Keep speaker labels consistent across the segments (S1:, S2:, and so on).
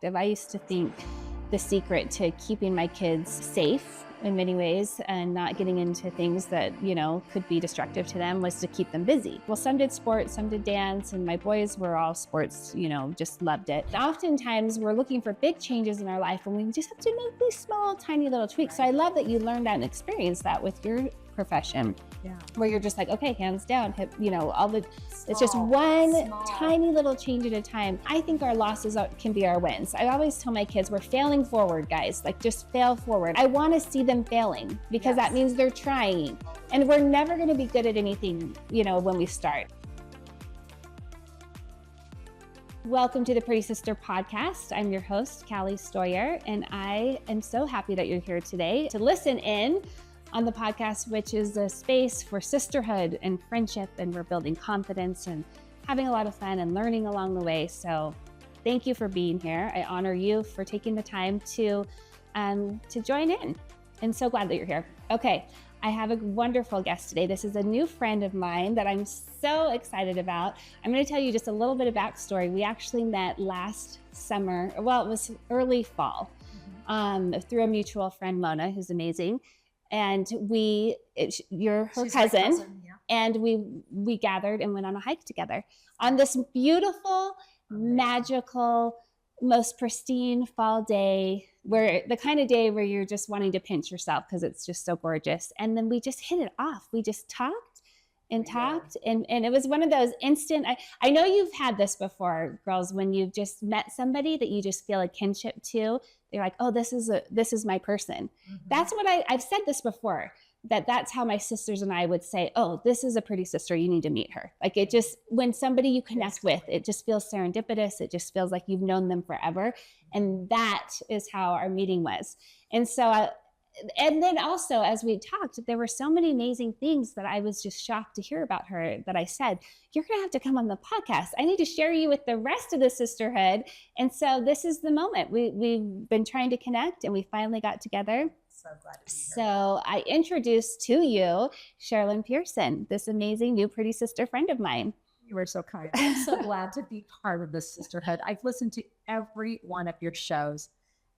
S1: I used to think the secret to keeping my kids safe in many ways and not getting into things that, could be destructive to them was to keep them busy. Well, some did sports, some did dance, and my boys were all sports, just loved it. Oftentimes we're looking for big changes in our life and we just have to make these small, tiny little tweaks. So I love that you learned that and experienced that with your profession.
S2: Yeah.
S1: Where you're just like, okay, hands down, it's just one tiny little change at a time. I think our losses can be our wins. I always tell my kids, we're failing forward, guys, like just fail forward. I want to see them failing because that means they're trying. And we're never going to be good at anything, when we start. Welcome to the Pretty Sister Podcast. I'm your host, Callie Stoyer, and I am so happy that you're here today to listen in on the podcast, which is a space for sisterhood and friendship, and we're building confidence and having a lot of fun and learning along the way. So thank you for being here. I honor you for taking the time to join in, and so glad that you're here. Okay, I have a wonderful guest today. This is a new friend of mine that I'm so excited about. I'm going to tell you just a little bit of backstory. We actually met last summer. Well, it was early fall, through a mutual friend, Mona, who's amazing. And you're her cousin, yeah. And we gathered and went on a hike together on this beautiful, magical, most pristine fall day, where the kind of day where you're just wanting to pinch yourself because it's just so gorgeous. And then we just hit it off. We just talked and it was one of those instant, I know you've had this before, girls, when you've just met somebody that you just feel a kinship to. They're like, oh, this is my person. Mm-hmm. That's what I've said this before, that's how my sisters and I would say, oh, this is a pretty sister, you need to meet her. Like it just, when somebody you connect with, it just feels serendipitous. It just feels like you've known them forever. And that is how our meeting was. And so, and then also, as we talked, there were so many amazing things that I was just shocked to hear about her that I said, you're going to have to come on the podcast. I need to share you with the rest of the sisterhood. And so this is the moment. We've been trying to connect and we finally got together.
S2: So glad to be here.
S1: So I introduced to you Cherlynn Pearson, this amazing new pretty sister friend of mine.
S2: You were so kind. I'm so glad to be part of this sisterhood. I've listened to every one of your shows.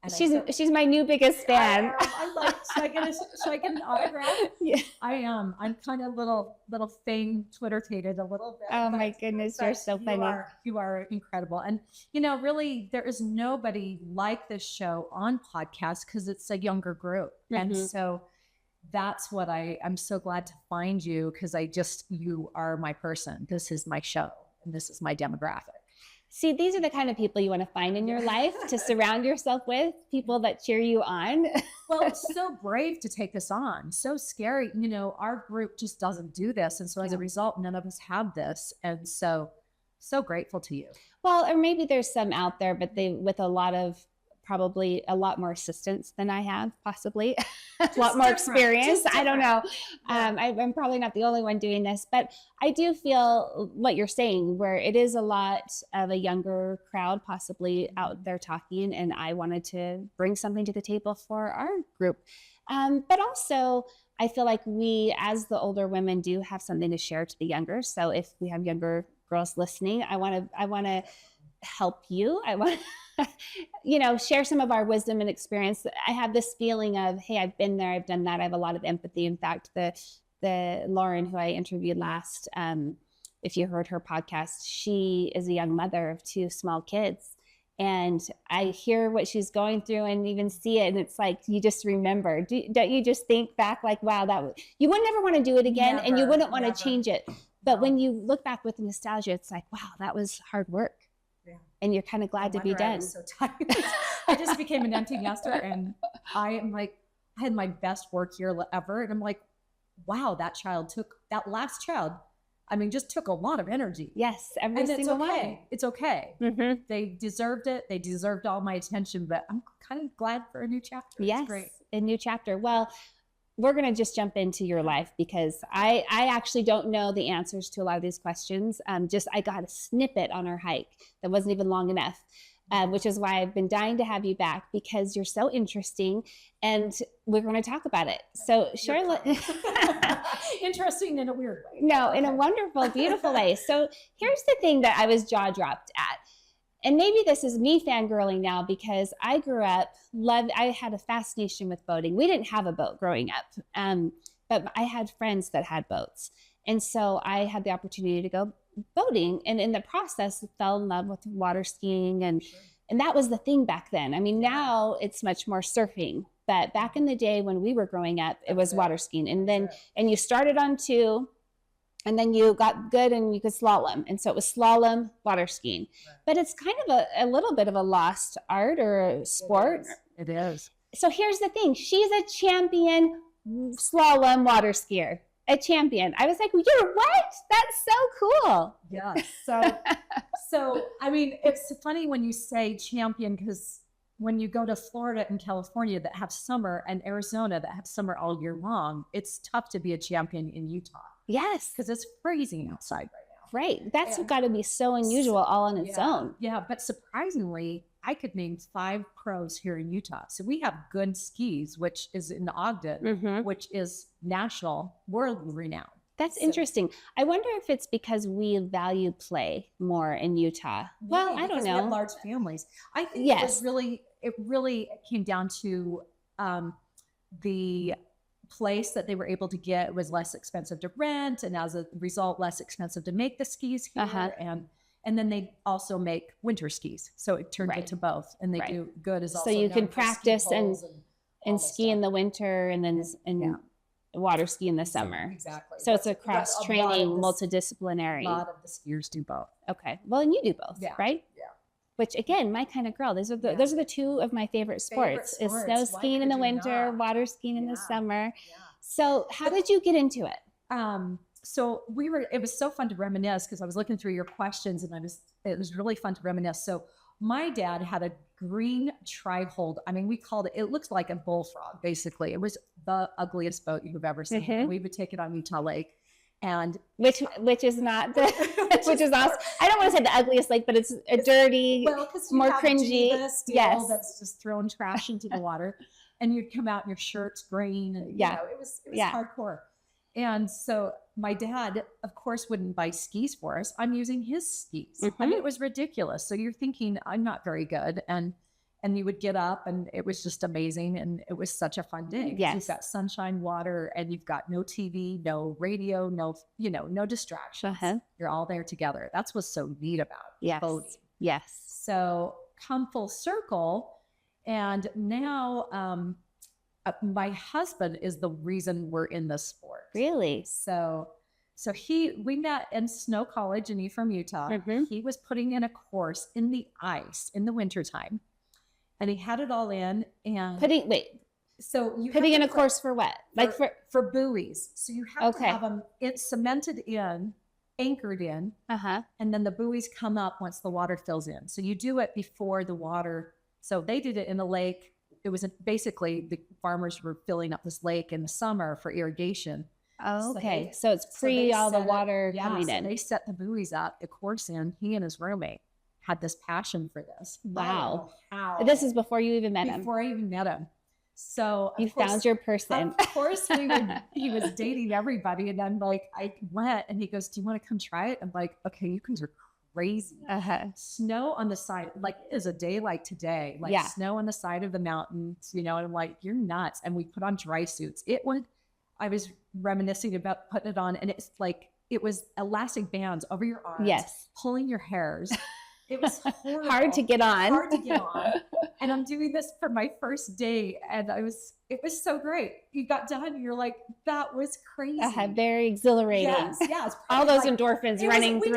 S2: And
S1: she's my new biggest fan.
S2: I'm like, should I get an autograph?
S1: Yeah.
S2: I am. I'm kind of little fame Twitter-tated a little bit.
S1: Oh my goodness, you're so funny.
S2: You are incredible. And really there is nobody like this show on podcast because it's a younger group. Mm-hmm. And so that's what I'm so glad to find you, because you are my person. This is my show and this is my demographic.
S1: See, these are the kind of people you want to find in your life, to surround yourself with, people that cheer you on.
S2: Well, it's so brave to take this on. So scary. Our group just doesn't do this. And so as a result, none of us have this. And so grateful to you.
S1: Well, or maybe there's some out there, but with probably a lot more assistance than I have, possibly a lot more experience. I don't know. Yeah. I'm probably not the only one doing this, but I do feel what you're saying, where it is a lot of a younger crowd possibly out there talking. And I wanted to bring something to the table for our group. But also I feel like we, as the older women, do have something to share to the younger. So if we have younger girls listening, I want to help you. I want share some of our wisdom and experience. I have this feeling of, hey, I've been there, I've done that. I have a lot of empathy. In fact, the Lauren, who I interviewed last, if you heard her podcast, she is a young mother of 2 small kids. And I hear what she's going through and even see it. And it's like, you just remember, don't you just think back like, wow, you would never want to do it again. Never, and you wouldn't want to change it. But when you look back with nostalgia, it's like, wow, that was hard work. Yeah. And you're kind of glad to be done. I was
S2: so tired. I just became an empty nester, and I had my best work year ever. And I'm like, wow, that last child, just took a lot of energy.
S1: Yes, every single one.
S2: It's okay. Mm-hmm. They deserved it. They deserved all my attention, but I'm kind of glad for a new chapter.
S1: Yes,
S2: it's great.
S1: A new chapter. Well, we're going to just jump into your life, because I actually don't know the answers to a lot of these questions. I got a snippet on our hike that wasn't even long enough, which is why I've been dying to have you back, because you're so interesting and we're going to talk about it. So Cherlynn,
S2: interesting in a weird way.
S1: No, in a wonderful, beautiful way. So here's the thing that I was jaw dropped at. And maybe this is me fangirling now because I grew up, I had a fascination with boating. We didn't have a boat growing up, but I had friends that had boats. And so I had the opportunity to go boating. And in the process, fell in love with water skiing. And that was the thing back then. I mean, now it's much more surfing. But back in the day when we were growing up, it was water skiing. And you started on 2. And then you got good and you could slalom. And so it was slalom, water skiing. Right. But it's kind of a little bit of a lost art or a sport.
S2: It is. So
S1: here's the thing. She's a champion slalom water skier. A champion. I was like, you're what? That's so cool.
S2: Yeah. So I mean, it's funny when you say champion, because when you go to Florida and California that have summer and Arizona that have summer all year long, it's tough to be a champion in Utah.
S1: Yes.
S2: Because it's freezing outside right now.
S1: Right. That's got to be so unusual all on its own.
S2: Yeah. But surprisingly, I could name 5 pros here in Utah. So we have Good Skis, which is in Ogden, which is national, world renowned.
S1: That's interesting. I wonder if it's because we value play more in Utah. Well, I don't know.
S2: We have large families. I think it really came down to the place that they were able to get was less expensive to rent, and as a result, less expensive to make the skis here. And then they also make winter skis, so it turned into both. And they do Good is also
S1: so you can practice and ski in the winter, and then water ski in the summer.
S2: Exactly.
S1: So it's a cross training, multidisciplinary.
S2: A lot of the skiers do both.
S1: Okay. Well, and you do both, right?
S2: Yeah.
S1: Which again, my kind of girl. Those are the 2 of my favorite sports. Is snow skiing in the winter, water skiing in the summer. Yeah. So how did you get into it?
S2: So it was so fun to reminisce, because I was looking through your questions and it was really fun to reminisce. So my dad had a green tri-hold. I mean, we called it looked like a bullfrog, basically. It was the ugliest boat you've ever seen. We would take it on Utah Lake. And
S1: which is not which is awesome. I don't want to say the ugliest lake, but it's a dirty, more cringy.
S2: That's just throwing trash into the water, and you'd come out and your shirt's green, and it was hardcore. And so my dad, of course, wouldn't buy skis for us. I'm using his skis. I mean, it was ridiculous. So you're thinking I'm not very good, and you would get up, and it was just amazing. And it was such a fun day.
S1: Yes.
S2: You've got sunshine, water, and you've got no TV, no radio, no distractions. You're all there together. That's what's so neat about boating.
S1: Yes.
S2: So come full circle. And now my husband is the reason we're in this sport.
S1: Really?
S2: So we met in Snow College in Ephraim, Utah. He was putting in a course in the ice in the wintertime. And he had it all in, and
S1: putting in a course for what?
S2: For buoys. So you have to have them cemented in, anchored in, and then the buoys come up once the water fills in. So you do it before the water. So they did it in the lake. It was basically the farmers were filling up this lake in the summer for irrigation.
S1: Oh, okay. So it's all the water coming in.
S2: They set the buoys up, the course in. He and his roommate had this passion for this.
S1: Wow. This is before you even met him.
S2: Before I even met him. So
S1: you found your person.
S2: Of course, he was dating everybody. And I'm like, I went, and he goes, do you want to come try it? I'm like, okay, you guys are crazy. Snow on the side, like it is a day like today, snow on the side of the mountains, and I'm like, you're nuts. And we put on dry suits. I was reminiscing about putting it on, and it's like, it was elastic bands over your arms, pulling your hairs. It was horrible.
S1: Hard to get on.
S2: And I'm doing this for my first day, and it was so great. You got done, and you're like, that was crazy.
S1: Very exhilarating.
S2: Yes.
S1: All those endorphins running through.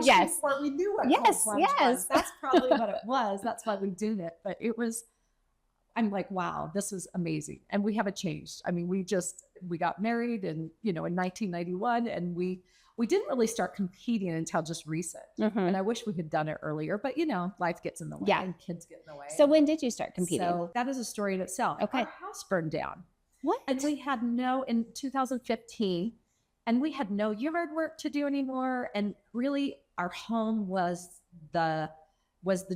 S2: Yes. Before we knew what cold plunge was. That's probably what it was. That's why we do it. But I'm like, wow, this is amazing. And we haven't changed. I mean, we got married in 1991, and we didn't really start competing until just recent. And I wish we had done it earlier, but life gets in the way and kids get in the way.
S1: So when did you start competing?
S2: So that is a story in itself.
S1: Okay.
S2: Our house burned down.
S1: What?
S2: And we had in 2015, and we had no yard work to do anymore. And really our home was the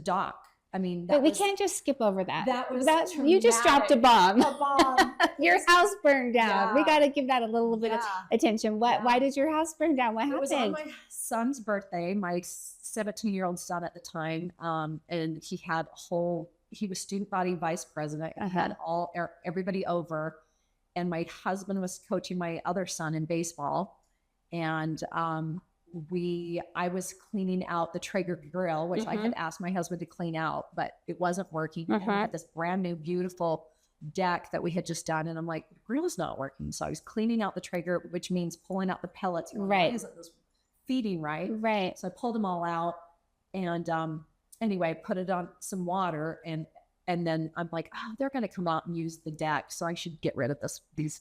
S2: dock. I mean,
S1: but we can't just skip over that.
S2: You
S1: just dropped a bomb. Your house burned down.
S2: Yeah.
S1: We got to give that a little bit of attention. Why did your house burn down? What happened?
S2: It was on my son's birthday, my 17-year-old son at the time. And he was student body vice president. Had everybody over. And my husband was coaching my other son in baseball. And I was cleaning out the Traeger grill, which I had asked my husband to clean out, but it wasn't working. And we had this brand new, beautiful deck that we had just done. And I'm like, the grill is not working. So I was cleaning out the Traeger, which means pulling out the pellets.
S1: Right.
S2: Why isn't this feeding right?
S1: Right.
S2: So I pulled them all out. And anyway, put it on some water. And then I'm like, oh, they're going to come out and use the deck. So I should get rid of this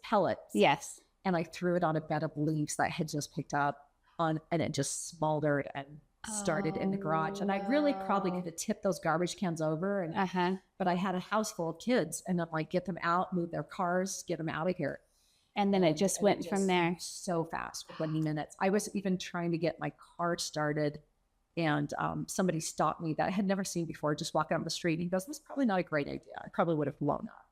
S2: pellets.
S1: Yes.
S2: And I threw it on a bed of leaves that I had just picked up and it just smoldered and started in the garage. And I really probably could have tipped those garbage cans over. And but I had a house full of kids, and I'm like, get them out, move their cars, get them out of here.
S1: And then it just went from there
S2: so fast for 20 minutes. I was even trying to get my car started, and somebody stopped me that I had never seen before, just walking down the street. And he goes, this is probably not a great idea. I probably would have blown up.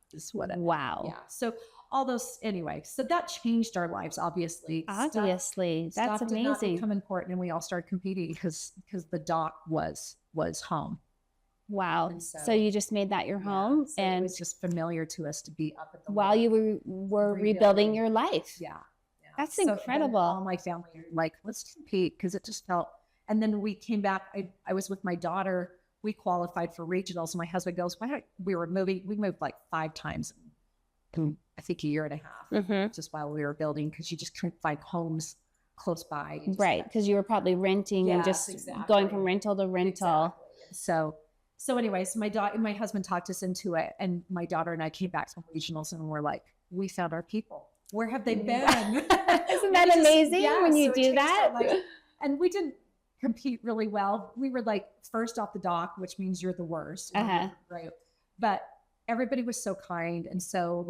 S1: Wow.
S2: Yeah. So all those, anyway, so that changed our lives, obviously.
S1: That's amazing.
S2: Did not become important, and we all started competing because the dock was home.
S1: Wow. So you just made that your home,
S2: so
S1: and
S2: it was just familiar to us to be up at the
S1: while you were rebuilding your life.
S2: Yeah.
S1: That's
S2: So
S1: incredible.
S2: all my family were like, let's compete, because it just felt. And then we came back. I was with my daughter. We qualified for regionals. My husband goes, we moved like 5 times in, I think, a year and a half, just while we were building, because you just couldn't find homes close by.
S1: Right. Because you were probably renting and just going from rental to rental.
S2: Exactly. So anyways, my husband talked us into it, and my daughter and I came back from regionals, and we're like, we found our people. Where have they been?
S1: Isn't that amazing when you do that?
S2: And we didn't compete really well. We were like first off the dock, which means you're the worst. Right. But everybody was so kind and so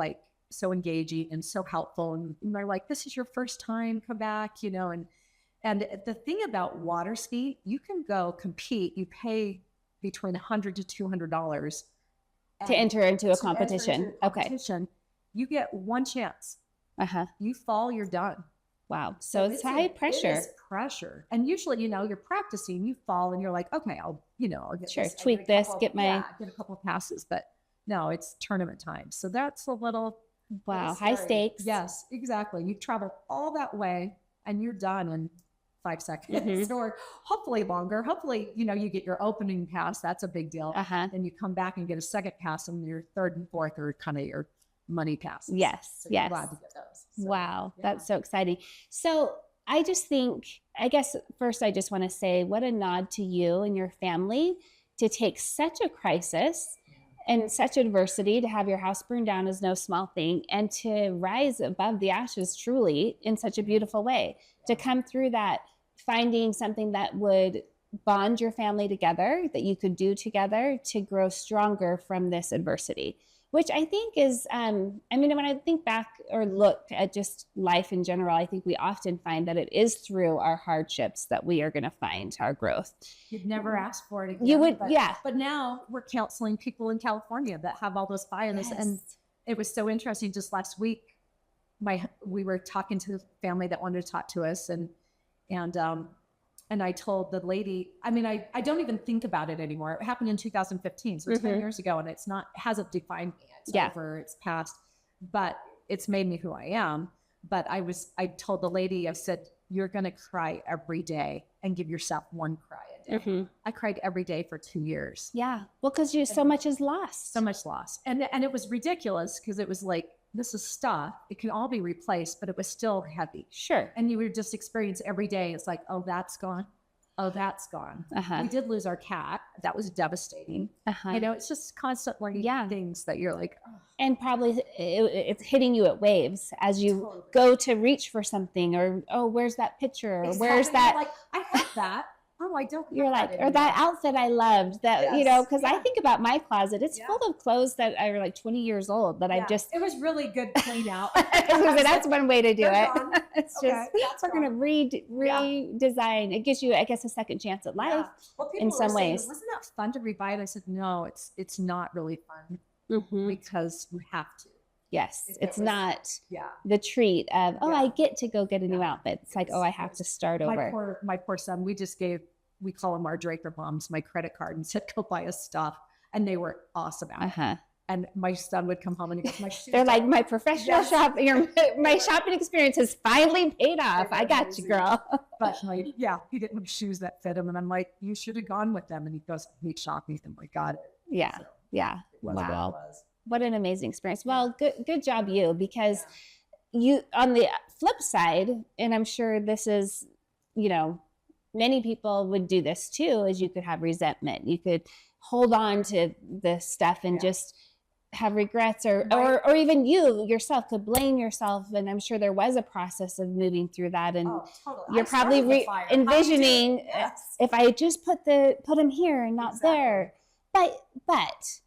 S2: engaging and so helpful. And they're like, this is your first time, come back, and the thing about water ski, you can go compete, you pay between $100 to $200
S1: to enter into a competition. Okay.
S2: You get one chance. You fall, you're done.
S1: Wow. So it's high pressure.
S2: It is pressure. And usually, you're practicing, you fall and you're like, okay, I'll get
S1: tweak this, get a
S2: couple of passes, but no, it's tournament time. So that's a little,
S1: high stakes.
S2: Yes, exactly. You travel all that way and you're done in 5 seconds or hopefully longer. Hopefully, you get your opening pass. That's a big deal. Then you come back and get a second pass, and your third and fourth are kind of your money passes.
S1: Yes.
S2: So you're glad to get those. So,
S1: wow. That's so exciting. So I just think, I guess first I just want to say what a nod to you and your family to take such a crisis and such adversity. To have your house burned down is no small thing, and to rise above the ashes truly in such a beautiful way, to come through that, finding something that would bond your family together, that you could do together to grow stronger from this adversity, which I think is, when I think back or look at just life in general, I think we often find that it is through our hardships that we are going to find our growth.
S2: You'd never ask for it again.
S1: You would,
S2: But now we're counseling people in California that have all those fires. And it was so interesting. Just last week, we were talking to the family that wanted to talk to us, and I told the lady, I don't even think about it anymore. It happened in 2015, so 10 years ago, and it hasn't defined me. It's over, it's past, but it's made me who I am. But I told the lady, I said, you're going to cry every day and give yourself one cry a day. I cried every day for 2 years.
S1: Yeah. Well, because so much is lost.
S2: So much lost. And it was ridiculous, because it was like, this is stuff. It can all be replaced, but it was still heavy.
S1: Sure.
S2: And you would just experience every day. It's like, oh, that's gone. Oh, that's gone. We did lose our cat. That was devastating. It's just constantly things that you're like, oh.
S1: And probably it's hitting you at waves as you go to reach for something, or, oh, where's that picture? Or where's that?
S2: You're like, I have that. Oh, I don't.
S1: You're like, or that outfit I loved that, because I think about my closet. It's full of clothes that are like 20 years old that I've just.
S2: It was really good clean out.
S1: That's one way to do it. It's
S2: okay,
S1: just, we're going to redesign. It gives you, I guess, a second chance at life in some ways.
S2: Wasn't that fun to rebuy it? I said, no, it's not really fun because you have to.
S1: Yes, it's not the treat of, I get to go get a new outfit. It's like, I have to start over.
S2: My poor son, we just gave we call them our Draker moms, my credit card, and said, go buy us stuff. And they were awesome at it. And my son would come home and he goes, my shoes.
S1: They're like, my professional shopping, my shopping experience has finally paid off. I got you, girl.
S2: But like, he didn't have shoes that fit him. And I'm like, you should have gone with them. And he goes, I hate shopping. I'm like, got it.
S1: Yeah.
S2: So,
S1: Wow. What an amazing experience. Well, good job you, because you, on the flip side, and I'm sure this is, many people would do this too, is you could have resentment. You could hold on to this stuff and just have regrets, or even you yourself could blame yourself. And I'm sure there was a process of moving through that. And you're probably envisioning, if I just put him here and not there. But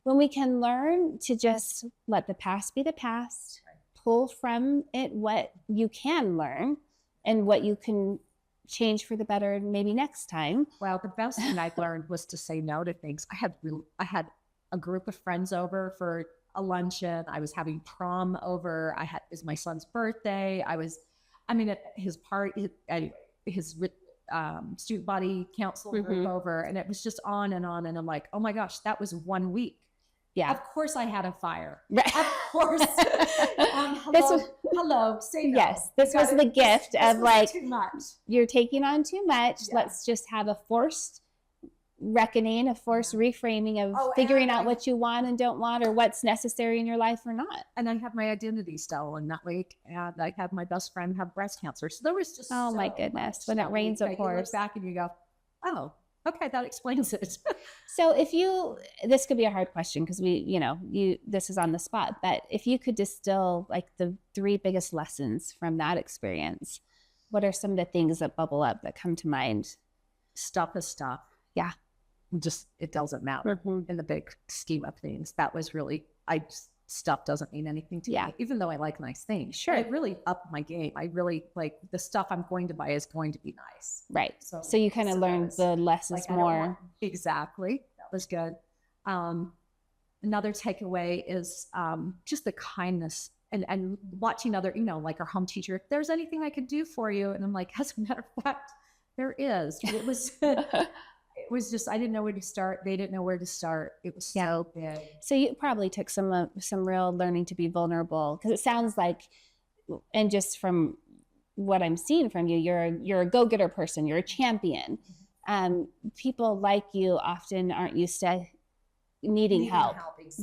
S1: when we can learn to just let the past be the past, pull from it what you can learn and what you can change for the better maybe next time.
S2: Well, the best thing I learned was to say no to things. I had a group of friends over for a luncheon. I was having prom over. It was my son's birthday. At his party, his student body council group over, and it was just on and on. And I'm like, oh my gosh, that was 1 week.
S1: Yeah.
S2: Of course I had a fire.
S1: Right.
S2: Of course. Hello, say no.
S1: Yes. This was the gift of like,
S2: too much.
S1: You're taking on too much. Yeah. Let's just have a forced reckoning, a forced reframing of figuring out what you want and don't want, or what's necessary in your life or not.
S2: And I had my identity stolen that week, and I had my best friend have breast cancer. So there was just
S1: my goodness. When it rains, of course.
S2: You look back and you go, oh, okay, that explains it.
S1: So this could be a hard question because this is on the spot, but if you could distill like the 3 biggest lessons from that experience, what are some of the things that bubble up that come to mind?
S2: Stop is stop.
S1: Yeah.
S2: It doesn't matter in the big scheme of things. That was really, stuff doesn't mean anything to me, even though I like nice things.
S1: Sure.
S2: I really upped my game. I really like the stuff I'm going to buy is going to be nice.
S1: Right. So you kind of learned the lessons more.
S2: Exactly. That was good. Another takeaway is just the kindness and watching other, like our home teacher, if there's anything I could do for you. And I'm like, as a matter of fact, there is. It was just, I didn't know where to start. They didn't know where to start. It was so big.
S1: So you probably took some real learning to be vulnerable, because it sounds like, and just from what I'm seeing from you, you're a go-getter person. You're a champion. People like you often aren't used to needing help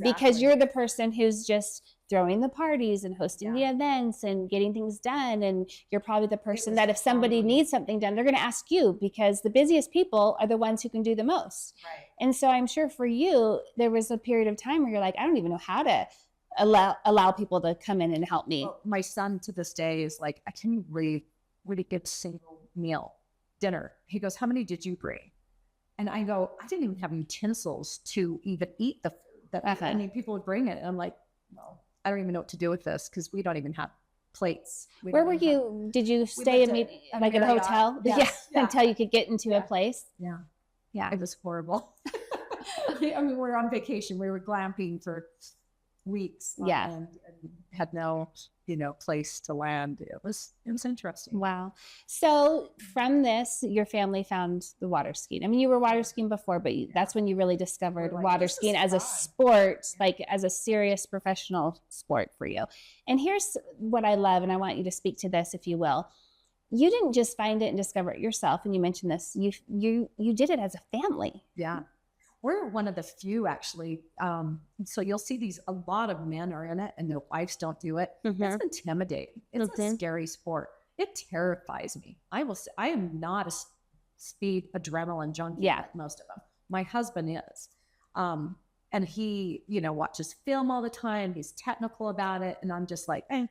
S1: because you're the person who's just throwing the parties and hosting the events and getting things done. And you're probably the person that if somebody needs something done, they're going to ask you, because the busiest people are the ones who can do the most.
S2: Right.
S1: And so I'm sure for you, there was a period of time where you're like, I don't even know how to allow people to come in and help me.
S2: Well, my son to this day is like, I can't really get a single meal, dinner. He goes, how many did you bring? And I go, I didn't even have utensils to even eat the food. People would bring it. And I'm like, well, I don't even know what to do with this because we don't even have plates.
S1: Where were you? Did you stay in like a hotel?
S2: Yes. Yeah.
S1: Until you could get into a place?
S2: Yeah.
S1: Yeah.
S2: It was horrible. We were on vacation. We were glamping for weeks. And had no, place to land. It was interesting.
S1: Wow. So from this, your family found the water skiing. I mean, you were water skiing before, but that's when you really discovered water skiing as a sport, like as a serious professional sport for you. And here's what I love, and I want you to speak to this, if you will. You didn't just find it and discover it yourself. And you mentioned this, you did it as a family.
S2: Yeah. We're one of the few, actually. So you'll see a lot of men are in it and their wives don't do it. It's intimidating. It's a scary sport. It terrifies me. I am not a speed adrenaline junkie like most of them. My husband is. And he, watches film all the time. He's technical about it. And I'm just like, I'm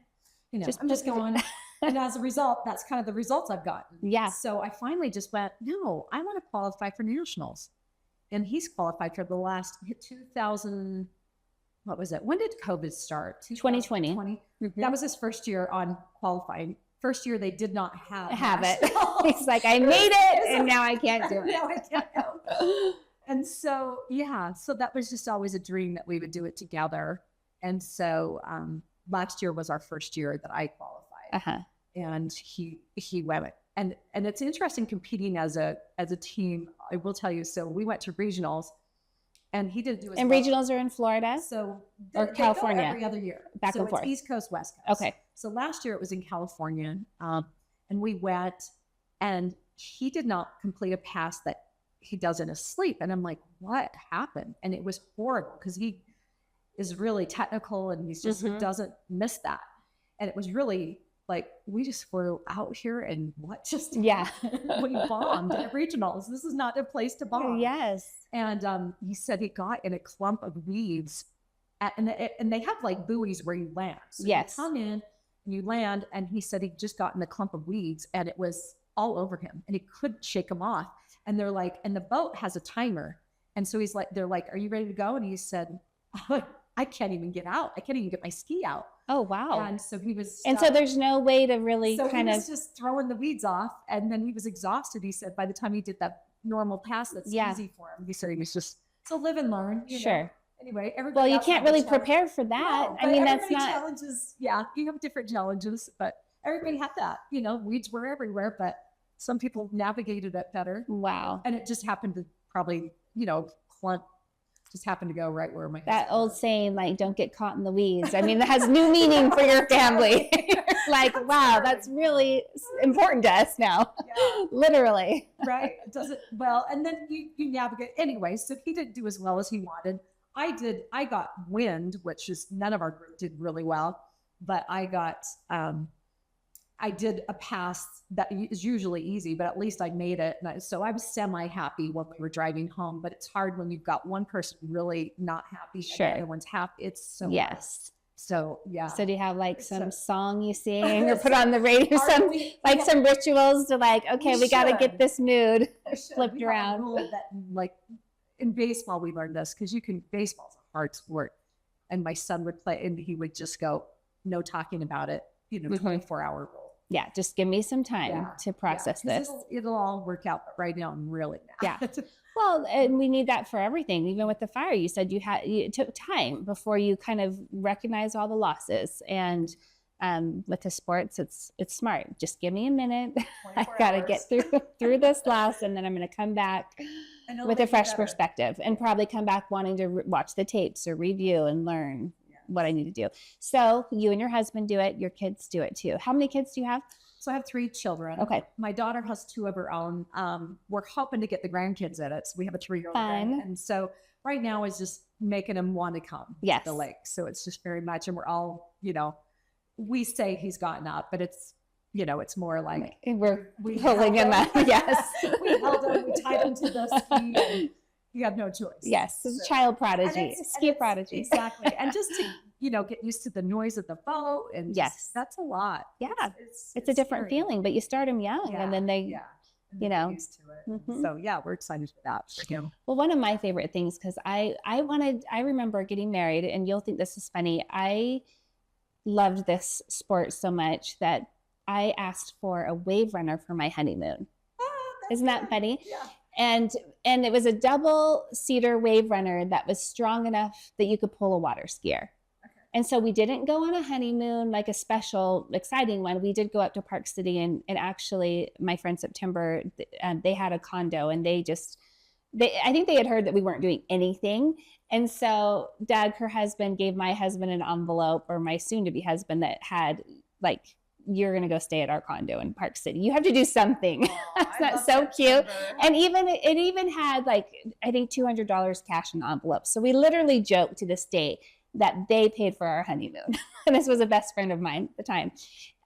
S2: just going. And as a result, that's kind of the results I've gotten.
S1: Yeah.
S2: So I finally just went, no, I want to qualify for nationals. And he's qualified for the last 2000, what was it? When did COVID start?
S1: 2020.
S2: That was his first year on qualifying. First year they did not have
S1: it. He's like, I made it and now I can't do it.
S2: Now I can't go. And so, so that was just always a dream that we would do it together. And so last year was our first year that I qualified. And he went and it's interesting competing as a team. I will tell you. So we went to regionals, and he didn't do as
S1: And
S2: well.
S1: regionals are in Florida?
S2: So
S1: or
S2: they
S1: California?
S2: go every other year.
S1: Back
S2: so
S1: and forth.
S2: It's East Coast, West Coast.
S1: Okay.
S2: So last year it was in California, and we went, and he did not complete a pass that he does in his sleep. And I'm like, what happened? And it was horrible because he is really technical and he's just doesn't miss that. And it was really like, we just were out here and what just we bombed at regionals. This is not a place to bomb.
S1: Yes.
S2: And he said he got in a clump of weeds and they have like buoys where you land. So you come in and you land, and he said he just got in a clump of weeds and it was all over him and he couldn't shake them off. And they're like, and the boat has a timer. And so he's like, they're like, are you ready to go? And he said, I can't even get out. I can't even get my ski out.
S1: Oh, wow.
S2: And so he was stuck.
S1: And so there's no way to really
S2: he was just throwing the weeds off. And then he was exhausted. He said by the time he did that normal pass, that's easy for him. He said he was just, so live and learn. You know? Anyway, everybody.
S1: Well, you can't really prepare for that.
S2: No,
S1: I mean, that's not.
S2: Challenges. Yeah, you have different challenges, but everybody had that. You know, weeds were everywhere, but some people navigated it better.
S1: Wow.
S2: And it just happened to probably, clump. Just happened to go right where my
S1: that old saying, like, don't get caught in the weeds. I mean, that has new meaning for your family. Like, wow, that's really important to us now. Yeah. Literally.
S2: Right. It doesn't, well, and then you navigate anyway. So he didn't do as well as he wanted. I got wind, which is none of our group did really well, but I got, I did a pass that is usually easy, but at least I made it. And so I was semi-happy when we were driving home, but it's hard when you've got one person really not happy and the other one's happy. It's so hard. So, yeah.
S1: So do you have like some song you sing or put on the radio, some rituals to like, okay, we got to get this mood flipped around.
S2: That, like in baseball, we learned this because baseball's a hard sport. And my son would play and he would just go, no talking about it, 24-hour rule.
S1: Yeah, just give me some time to process this.
S2: It'll all work out, but right now I'm really mad.
S1: Yeah. Well, and we need that for everything. Even with the fire, you said it took time before you kind of recognize all the losses. And with the sports, it's smart. Just give me a minute. I got to get through this loss, and then I'm going to come back with a fresh perspective, and probably come back wanting to watch the tapes or review and learn what I need to do. So you and your husband do it. Your kids do it too. How many kids do you have?
S2: So I have 3 children.
S1: Okay.
S2: My daughter has 2 of her own. We're hoping to get the grandkids in it. So we have a 3-year-old. And so right now is just making them want to come to the lake. So it's just very much, and we're all, we say he's gotten up, but it's, it's more like
S1: we holding him up. Yes.
S2: We held him, we tied him to the ski, and you have no choice.
S1: Yes. It's a child prodigy, ski prodigy.
S2: Exactly. And just to, get used to the noise of the boat. And that's a lot.
S1: Yeah. It's a different feeling, but you start them young and then they,
S2: used to it. Mm-hmm. So we're excited for that.
S1: Well, one of my favorite things, because I remember getting married, and you'll think this is funny. I loved this sport so much that I asked for a wave runner for my honeymoon. Isn't that funny?
S2: Yeah.
S1: And it was a double cedar wave runner that was strong enough that you could pull a water skier. Okay. And so we didn't go on a honeymoon, like a special, exciting one. We did go up to Park City, and actually my friend September, they had a condo, and I think they had heard that we weren't doing anything. And so Doug, her husband, gave my husband an envelope, or my soon-to-be husband, that had like, you're going to go stay at our condo in Park City. You have to do something. That's so cute. And it even had like, I think $200 cash in the envelope. So we literally joke to this day that they paid for our honeymoon. And this was a best friend of mine at the time.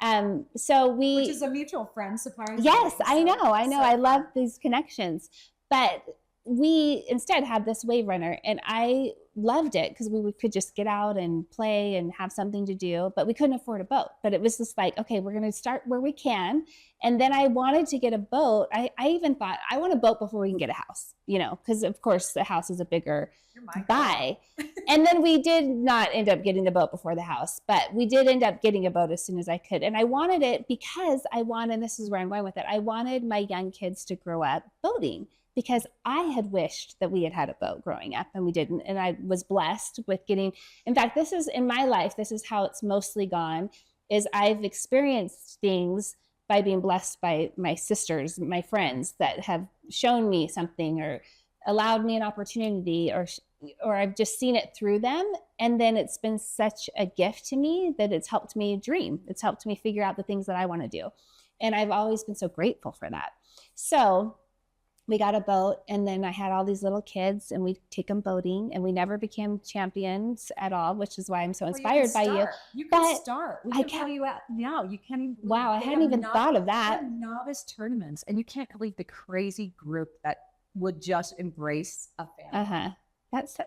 S1: Which
S2: is a mutual friend, surprisingly.
S1: Yes, I know. I love these connections. But we instead had this wave runner, and I loved it because we could just get out and play and have something to do, but we couldn't afford a boat. But it was just like, okay, we're going to start where we can. And then I wanted to get a boat. I even thought I want a boat before we can get a house, because of course the house is a bigger buy. And then we did not end up getting the boat before the house, but we did end up getting a boat as soon as I could. And I wanted it because and this is where I'm going with it, I wanted my young kids to grow up boating, because I had wished that we had a boat growing up, and we didn't. And I was blessed with in fact, this is in my life, this is how it's mostly gone, is I've experienced things by being blessed by my sisters, my friends that have shown me something or allowed me an opportunity, or I've just seen it through them. And then it's been such a gift to me that it's helped me dream. It's helped me figure out the things that I want to do. And I've always been so grateful for that. So we got a boat, and then I had all these little kids, and we take them boating, and we never became champions at all, which is why I'm so inspired by you.
S2: You can start. We can tell you out now. You can't even.
S1: Wow, I hadn't even thought of that.
S2: Novice tournaments, and you can't believe the crazy group that would just embrace a family.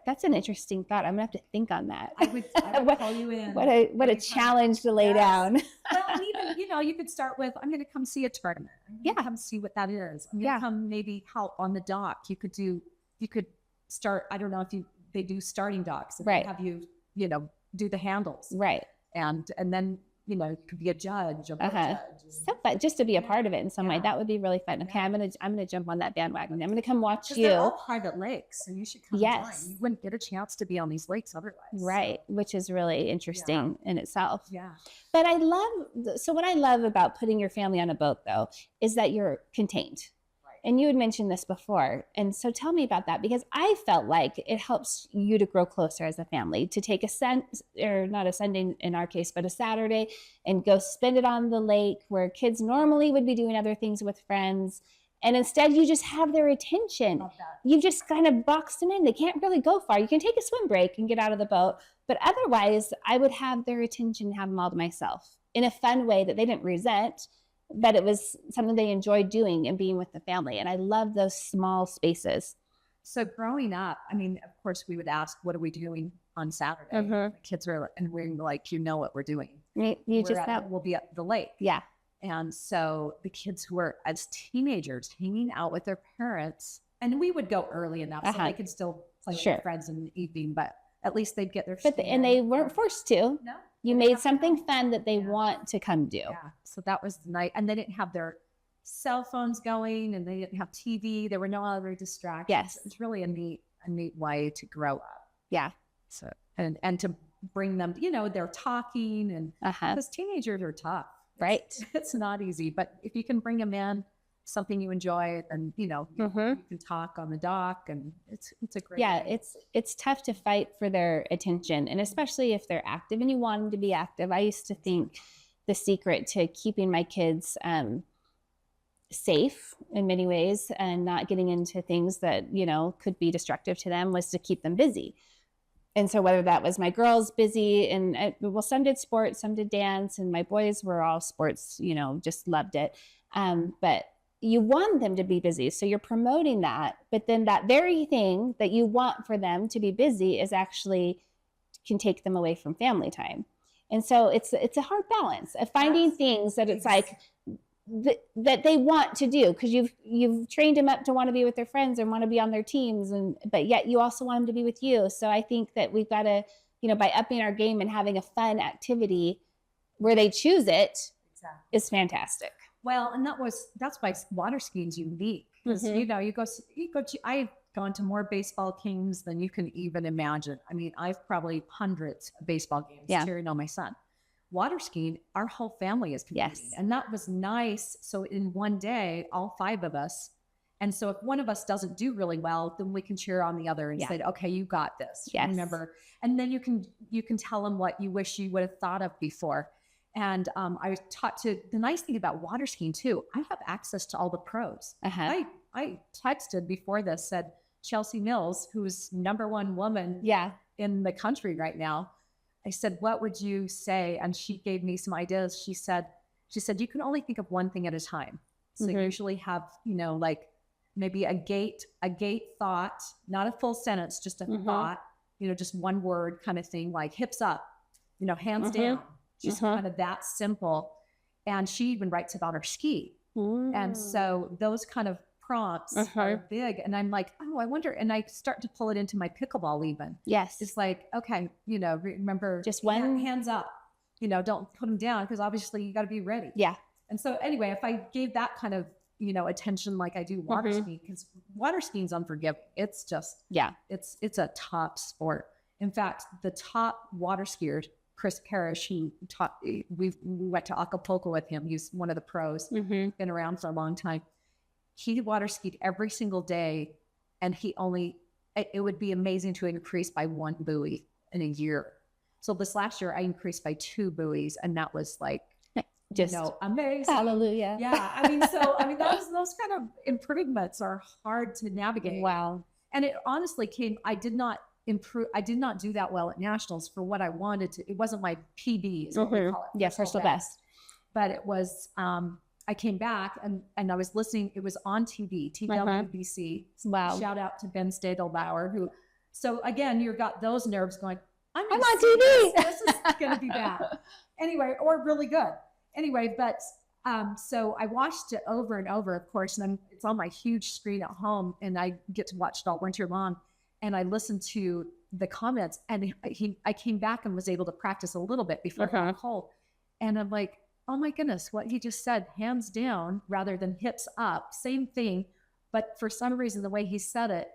S1: That's an interesting thought. I'm gonna have to think on that.
S2: I would call you in.
S1: What a challenge to lay down.
S2: Well, and even, you could start with, I'm going to come see a tournament. I'm going to come see what that is. I'm going to come maybe help on the dock. You could start, I don't know if they do starting docks.
S1: Right.
S2: Have you, do the handles.
S1: Right.
S2: And then, you could be a judge, a judge.
S1: So fun, just to be a part of it in some way. That would be really fun. Okay, I'm gonna jump on that bandwagon. I'm gonna come watch you.
S2: They're all private lakes, so you should come join. You wouldn't get a chance to be on these lakes otherwise.
S1: Right, which is really interesting in itself.
S2: Yeah.
S1: But what I love about putting your family on a boat, though, is that you're contained. And you had mentioned this before. And so tell me about that, because I felt like it helps you to grow closer as a family, to take not a Sunday in our case, but a Saturday, and go spend it on the lake where kids normally would be doing other things with friends. And instead you just have their attention. You've just kind of boxed them in. They can't really go far. You can take a swim break and get out of the boat. But otherwise I would have their attention, have them all to myself in a fun way that they didn't resent, but it was something they enjoyed doing and being with the family. And I love those small spaces.
S2: So growing up, I mean, of course we would ask, what are we doing on Saturday? The kids are, and we're like, what we're doing. We'll be at the lake.
S1: Yeah.
S2: And so the kids who were as teenagers hanging out with their parents, and we would go early enough so they could still play with friends in the evening, but at least they'd get their
S1: and they weren't forced to.
S2: No.
S1: You made something fun that they want to come do.
S2: Yeah. So that was the night. And they didn't have their cell phones going, and they didn't have TV. There were no other distractions.
S1: Yes.
S2: It's really a neat way to grow up.
S1: Yeah.
S2: So, and to bring them, they're talking, and because teenagers are tough.
S1: Right.
S2: It's not easy, but if you can bring them in, something you enjoy, and you can talk on the dock, and it's a great way.
S1: It's tough to fight for their attention, and especially if they're active and you want them to be active. I used to think the secret to keeping my kids safe in many ways and not getting into things that could be destructive to them was to keep them busy. And so whether that was my girls busy, and some did sports, some did dance, and my boys were all sports, just loved it. But you want them to be busy. So you're promoting that, but then that very thing that you want for them to be busy can take them away from family time. And so it's a hard balance of finding things that it's like that they want to do, because you've trained them up to want to be with their friends and want to be on their teams, but yet you also want them to be with you. So I think that we've got to, by upping our game and having a fun activity where they choose it is fantastic.
S2: Well, and that's why water skiing is unique, because I've gone to more baseball games than you can even imagine. I mean, I've probably hundreds of baseball games cheering on my son. Water skiing, our whole family is competing, and that was nice. So in one day, all 5 of us, and so if one of us doesn't do really well, then we can cheer on the other and say, "Okay, you got this."
S1: Yes.
S2: Remember, and then you can tell them what you wish you would have thought of before. And I was taught the nice thing about water skiing too, I have access to all the pros. I texted before this, said Chelsea Mills, who's #1 woman in the country right now. I said, what would you say? And she gave me some ideas. She said, you can only think of one thing at a time. So you usually have, like maybe a gate thought, not a full sentence, just a thought, just one word kind of thing, like hips up, hands down. Just kind of that simple. And she even writes about her ski. And so those kind of prompts are big. And I'm like, I wonder. And I start to pull it into my pickleball even.
S1: Yes.
S2: It's like, okay, remember
S1: just one
S2: hands up, don't put them down, because obviously you got to be ready.
S1: Yeah.
S2: And so anyway, if I gave that kind of, attention like I do water skiing, because water skiing's unforgiving. It's just, it's a top sport. In fact, the top water skiers Chris Parrish, who taught, we went to Acapulco with him. He's one of the pros, been around for a long time. He water skied every single day, and it would be amazing to increase by 1 buoy in a year. So this last year I increased by 2 buoys, and that was like,
S1: just
S2: amazing.
S1: Hallelujah.
S2: Yeah. Those kind of improvements are hard to navigate.
S1: Wow.
S2: And it honestly I did not do that well at nationals for what I wanted to. It wasn't my PB, is what we call it.
S1: Yeah, personal best.
S2: But it was, I came back and I was listening. It was on TV, TWBC.
S1: Wow.
S2: Shout out to Ben Stadelbauer, so again, you've got those nerves going, I'm on
S1: TV.
S2: This is going to be bad. Anyway, or really good. Anyway, but so I watched it over and over, of course, and it's on my huge screen at home, and I get to watch it all winter long. And I listened to the comments, and I came back and was able to practice a little bit before it got cold. And I'm like, oh my goodness, what he just said, hands down rather than hips up, same thing. But for some reason, the way he said it,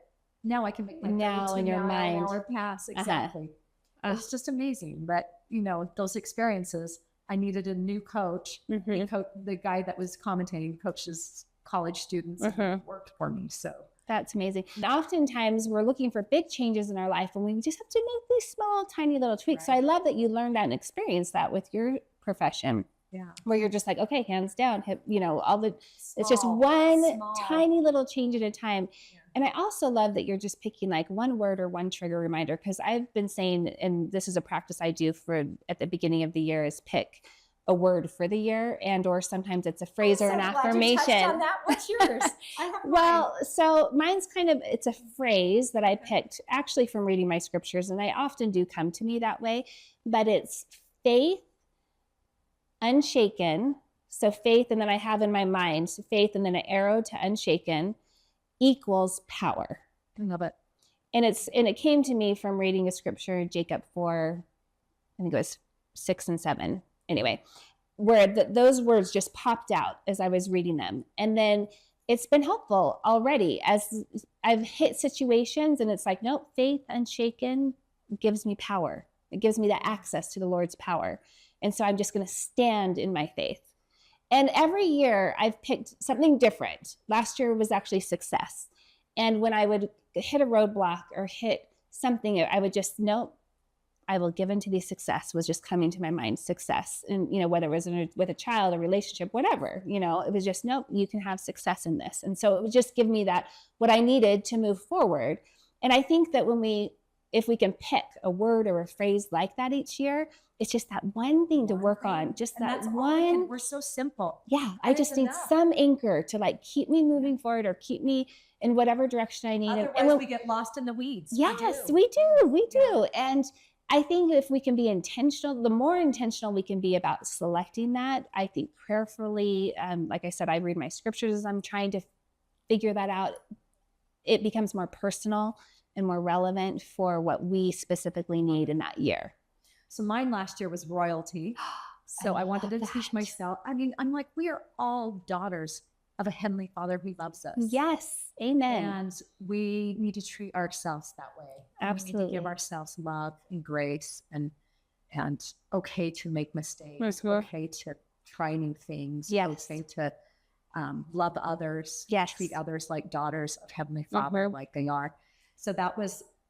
S2: now I can make my
S1: now in your mind
S2: hour pass. Exactly. It's just amazing. But those experiences, I needed a new coach. The guy that was commentating coaches college students worked for me. So
S1: that's amazing. Oftentimes we're looking for big changes in our life, and we just have to make these small, tiny little tweaks.
S2: Right.
S1: So I love that you learned that and experienced that with your profession.
S2: Yeah.
S1: Where you're just like, okay, hands down, hip, it's just one tiny little change at a time. Yeah. And I also love that you're just picking like one word or one trigger reminder, because I've been saying, and this is a practice I do at the beginning of the year, is pick a word for the year, and or sometimes it's a phrase or an affirmation.
S2: You touched on that. What's yours?
S1: Well, so mine's it's a phrase that I picked actually from reading my scriptures, and I often do come to me that way, but it's faith, unshaken. So faith, and then I have in my mind faith, and then an arrow to unshaken equals power.
S2: I love it.
S1: And it came to me from reading a scripture, Jacob 4, I think it was 6 and 7. Anyway, where those words just popped out as I was reading them. And then it's been helpful already as I've hit situations, and it's like, nope, faith unshaken gives me power. It gives me that access to the Lord's power. And so I'm just going to stand in my faith. And every year I've picked something different. Last year was actually success. And when I would hit a roadblock or hit something, I would just, nope, I will give into the success was just coming to my mind, success. And, whether it was with a child, a relationship, whatever, it was just, nope, you can have success in this. And so it would just give me what I needed to move forward. And I think that if we can pick a word or a phrase like that each year, it's just that one thing to work on, just that one.
S2: We're so simple.
S1: Yeah. I just need some anchor to keep me moving forward or keep me in whatever direction I need.
S2: Otherwise we get lost in the weeds.
S1: Yes, we do. And I think if we can be intentional, the more intentional we can be about selecting that, I think prayerfully, like I said, I read my scriptures as I'm trying to figure that out. It becomes more personal and more relevant for what we specifically need in that year.
S2: So mine last year was royalty. So I wanted to teach myself. I'm like, we are all daughters of a Heavenly Father who loves us.
S1: Yes. Amen.
S2: And we need to treat ourselves that way.
S1: Absolutely.
S2: We need to give ourselves love and grace and okay to make mistakes. Okay to try new things.
S1: Yes.
S2: Okay to love others.
S1: Yes.
S2: Treat others like daughters of Heavenly Father, like they are. So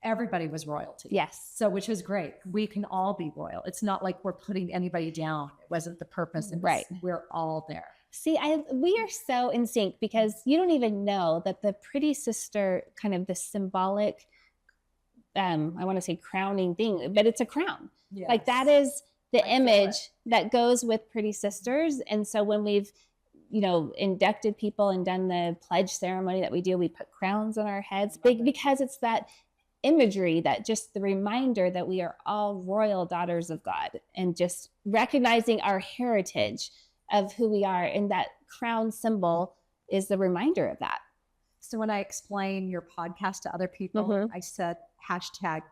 S2: everybody was royalty.
S1: Yes.
S2: So, which was great. We can all be royal. It's not like we're putting anybody down. It wasn't the purpose.
S1: Right.
S2: We're all there.
S1: See, we are so in sync, because you don't even know that the pretty sister, kind of the symbolic, I want to say crowning thing, but it's a crown. Yes. Like that is the image that goes with pretty sisters. And so when we've, inducted people and done the pledge ceremony that we do, we put crowns on our heads because it's that imagery, that just the reminder that we are all royal daughters of God, and just recognizing our heritage of who we are. And that crown symbol is the reminder of that.
S2: So when I explain your podcast to other people, I said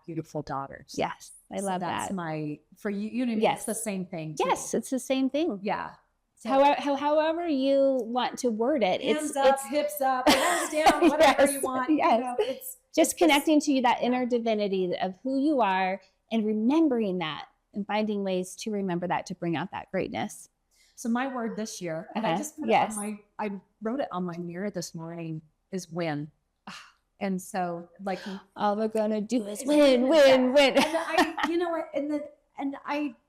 S2: #beautiful daughters.
S1: Yes. I love that.
S2: That's for you.
S1: Yes.
S2: It's the same thing. Too.
S1: Yes. It's the same thing.
S2: Yeah.
S1: So, however you want to word it.
S2: Hands up, hips up, hands down, whatever you want.
S1: Yes. It's just connecting to you, that inner divinity of who you are, and remembering that and finding ways to remember that, to bring out that greatness.
S2: So my word this year, and I just put it on I wrote it on my mirror this morning, is win. And so like
S1: all we're gonna do is win. And
S2: I, you know what,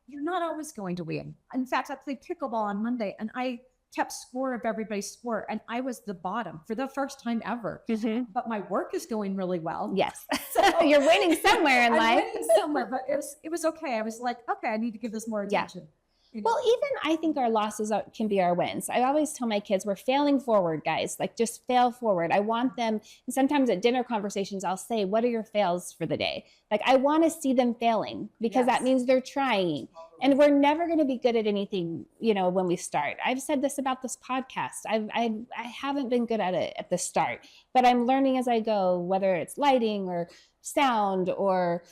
S2: you're not always going to win. In fact, I played pickleball on Monday and I kept score of everybody's sport and I was the bottom for the first time ever. But my work is going really well.
S1: Yes. So you're winning somewhere in life.
S2: I'm winning somewhere, but it was okay. I was like, okay, I need to give this more attention.
S1: Well, even I think our losses can be our wins. I always tell my kids, we're failing forward, guys. Like, just fail forward. I want them, and sometimes at dinner conversations, I'll say, what are your fails for the day? Like, I want to see them failing because that means they're trying. And we're never going to be good at anything, when we start. I've said this about this podcast. I haven't been good at it at the start, but I'm learning as I go, whether it's lighting or sound or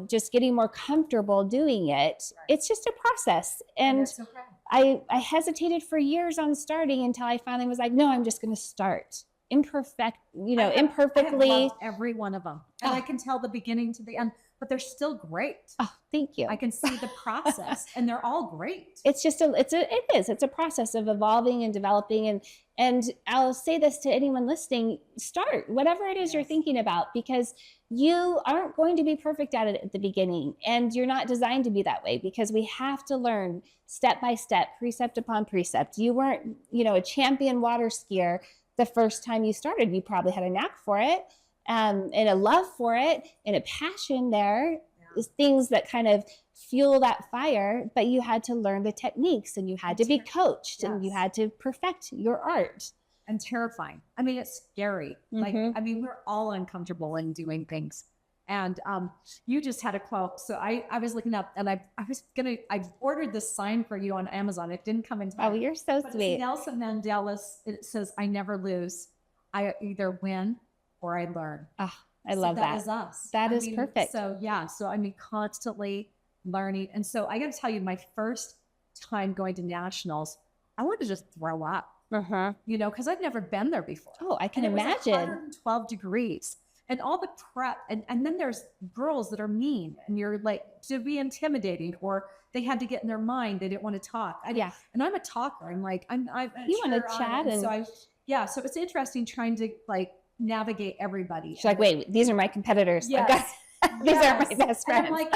S1: just getting more comfortable doing it. It's just a process. And I hesitated for years on starting until I finally was like, no, I'm just going to start imperfectly.
S2: I love every one of them. And I can tell the beginning to the end, but they're still great.
S1: Oh, thank you.
S2: I can see the process and they're all great.
S1: It's just it's a process of evolving and developing. And I'll say this to anyone listening, start whatever it is you're thinking about, because you aren't going to be perfect at it at the beginning. And you're not designed to be that way, because we have to learn step by step, precept upon precept. You weren't, a champion water skier the first time you started. You probably had a knack for it, and a love for it, and a passion there. Things that kind of fuel that fire, but you had to learn the techniques and you had to be coached and you had to perfect your art.
S2: And terrifying. I mean, it's scary. We're all uncomfortable in doing things. And you just had a quote. So I was looking up and I ordered this sign for you on Amazon. It didn't come in time.
S1: Oh, you're so sweet.
S2: It's Nelson Mandela's. It says, I never lose. I either win or I learn.
S1: Oh, I love that.
S2: That is us.
S1: That is perfect.
S2: So constantly learning. And so I got to tell you, my first time going to nationals, I wanted to just throw up, because I've never been there before.
S1: Oh, I can imagine.
S2: 112 degrees and all the prep. And then there's girls that are mean and you're like, to be intimidating, or they had to get in their mind. They didn't want to talk. And I'm a talker. I'm like,
S1: you want to chat.
S2: So it's interesting trying to navigate everybody.
S1: She's like, wait, these are my competitors. Yes. These are my best friends.
S2: And I'm like,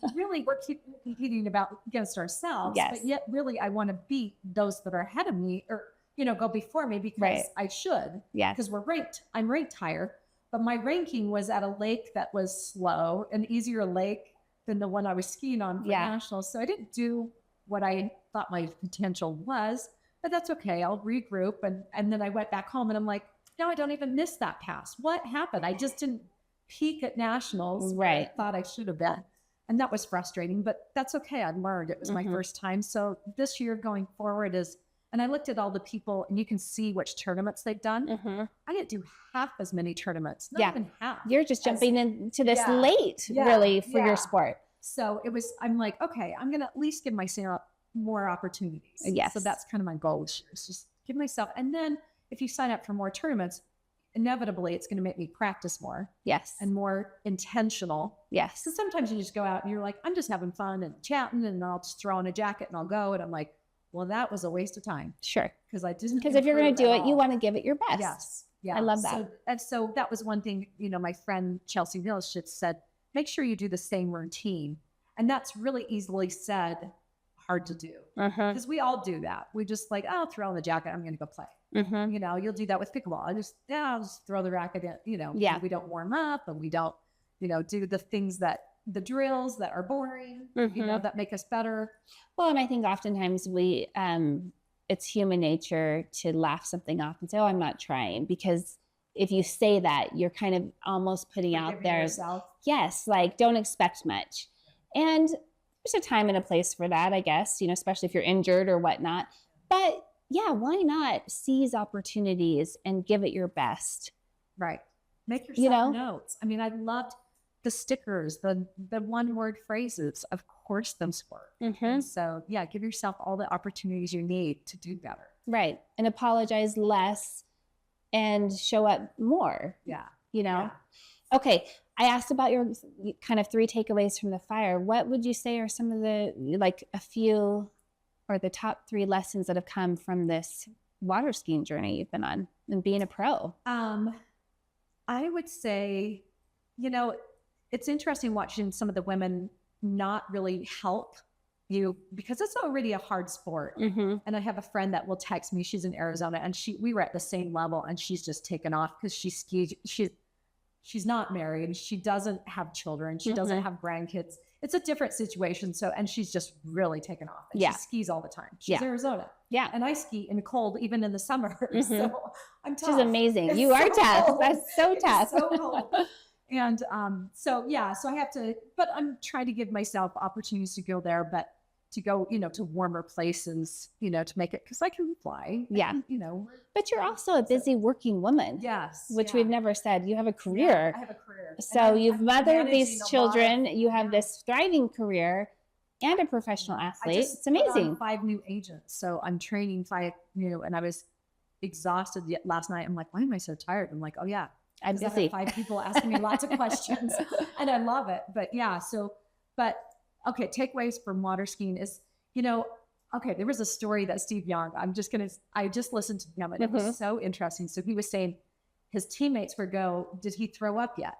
S2: but really, we're competing against ourselves.
S1: Yes.
S2: But yet, really, I want to beat those that are ahead of me, or go before me, because I should.
S1: Yeah.
S2: Because I'm ranked higher. But my ranking was at a lake that was slow, an easier lake than the one I was skiing on for nationals. So I didn't do what I thought my potential was, but that's okay. I'll regroup. And then I went back home and I'm like, no, I don't even miss that pass. What happened? I just didn't peak at nationals.
S1: Right.
S2: I thought I should have been. And that was frustrating, but that's okay. I learned. It was my first time. So this year going forward and I looked at all the people and you can see which tournaments they've done. I didn't do half as many tournaments, not even half.
S1: You're just jumping into this late, really, for your sport.
S2: So I'm like, okay, I'm going to at least give myself more opportunities.
S1: Yes.
S2: So that's kind of my goal this year, is just give myself. And then if you sign up for more tournaments, inevitably it's going to make me practice more.
S1: Yes.
S2: And more intentional.
S1: Yes.
S2: So sometimes you just go out and you're like, I'm just having fun and chatting, and I'll just throw on a jacket and I'll go. And I'm like, well, that was a waste of time.
S1: Sure.
S2: Because I didn't.
S1: Because if you're going to do it, you want to give it your best.
S2: Yes. Yeah.
S1: I love that.
S2: So that was one thing, my friend Chelsea Mills said, make sure you do the same routine. And that's really easily said, hard to do. Because we all do that. We just like, I'll throw on the jacket, I'm going to go play. You'll do that with pickleball. I'll just throw the racket in, we don't warm up and we don't, do the things the drills that are boring, that make us better.
S1: Well, and I think oftentimes it's human nature to laugh something off and say, oh, I'm not trying. Because if you say that, you're kind of almost putting out there,
S2: yourself.
S1: Yes, like don't expect much. And there's a time and a place for that, I guess, especially if you're injured or whatnot. But yeah, why not seize opportunities and give it your best?
S2: Right. Make yourself notes. I mean, I loved the stickers, the one-word phrases. Of course, those work. So yeah, give yourself all the opportunities you need to do better.
S1: Right. And apologize less and show up more.
S2: Yeah.
S1: Okay. I asked about your kind of 3 takeaways from the fire. What would you say are some of the, like a few or the top 3 lessons that have come from this water skiing journey you've been on and being a pro?
S2: I would say, you know, it's interesting watching some of the women not really help you because it's already a hard sport. And I have a friend that will text me. She's in Arizona, and we were at the same level, and she's just taken off because she skis. She's not married. She doesn't have children. She doesn't have grandkids. It's a different situation. So, and she's just really taken off. And she skis all the time. She's Arizona. Yeah. And I ski in cold, even in the summer. So I'm tough.
S1: She's amazing. You are tough. Cold. That's so tough.
S2: It's so cold. And so I have to, but I'm trying to give myself opportunities to go there, but to go, you know, to warmer places, you know, to make it, because I can fly.
S1: Yeah.
S2: And, you know.
S1: But you're also a busy working woman.
S2: Yes.
S1: Which we've never said. You have a career.
S2: Yeah, I have a career.
S1: So you've mothered these children. You have this thriving career and a professional athlete. It's amazing.
S2: 5 new agents. So I'm training 5 new, and I was exhausted last night. I'm like, why am I so tired? I'm like, oh yeah.
S1: I'm busy.
S2: I have 5 people asking me lots of questions and I love it. But yeah, okay, takeaways from water skiing is, you know, okay, there was a story that Steve Young, I just listened to him and it was so interesting. So he was saying his teammates would go, did he throw up yet?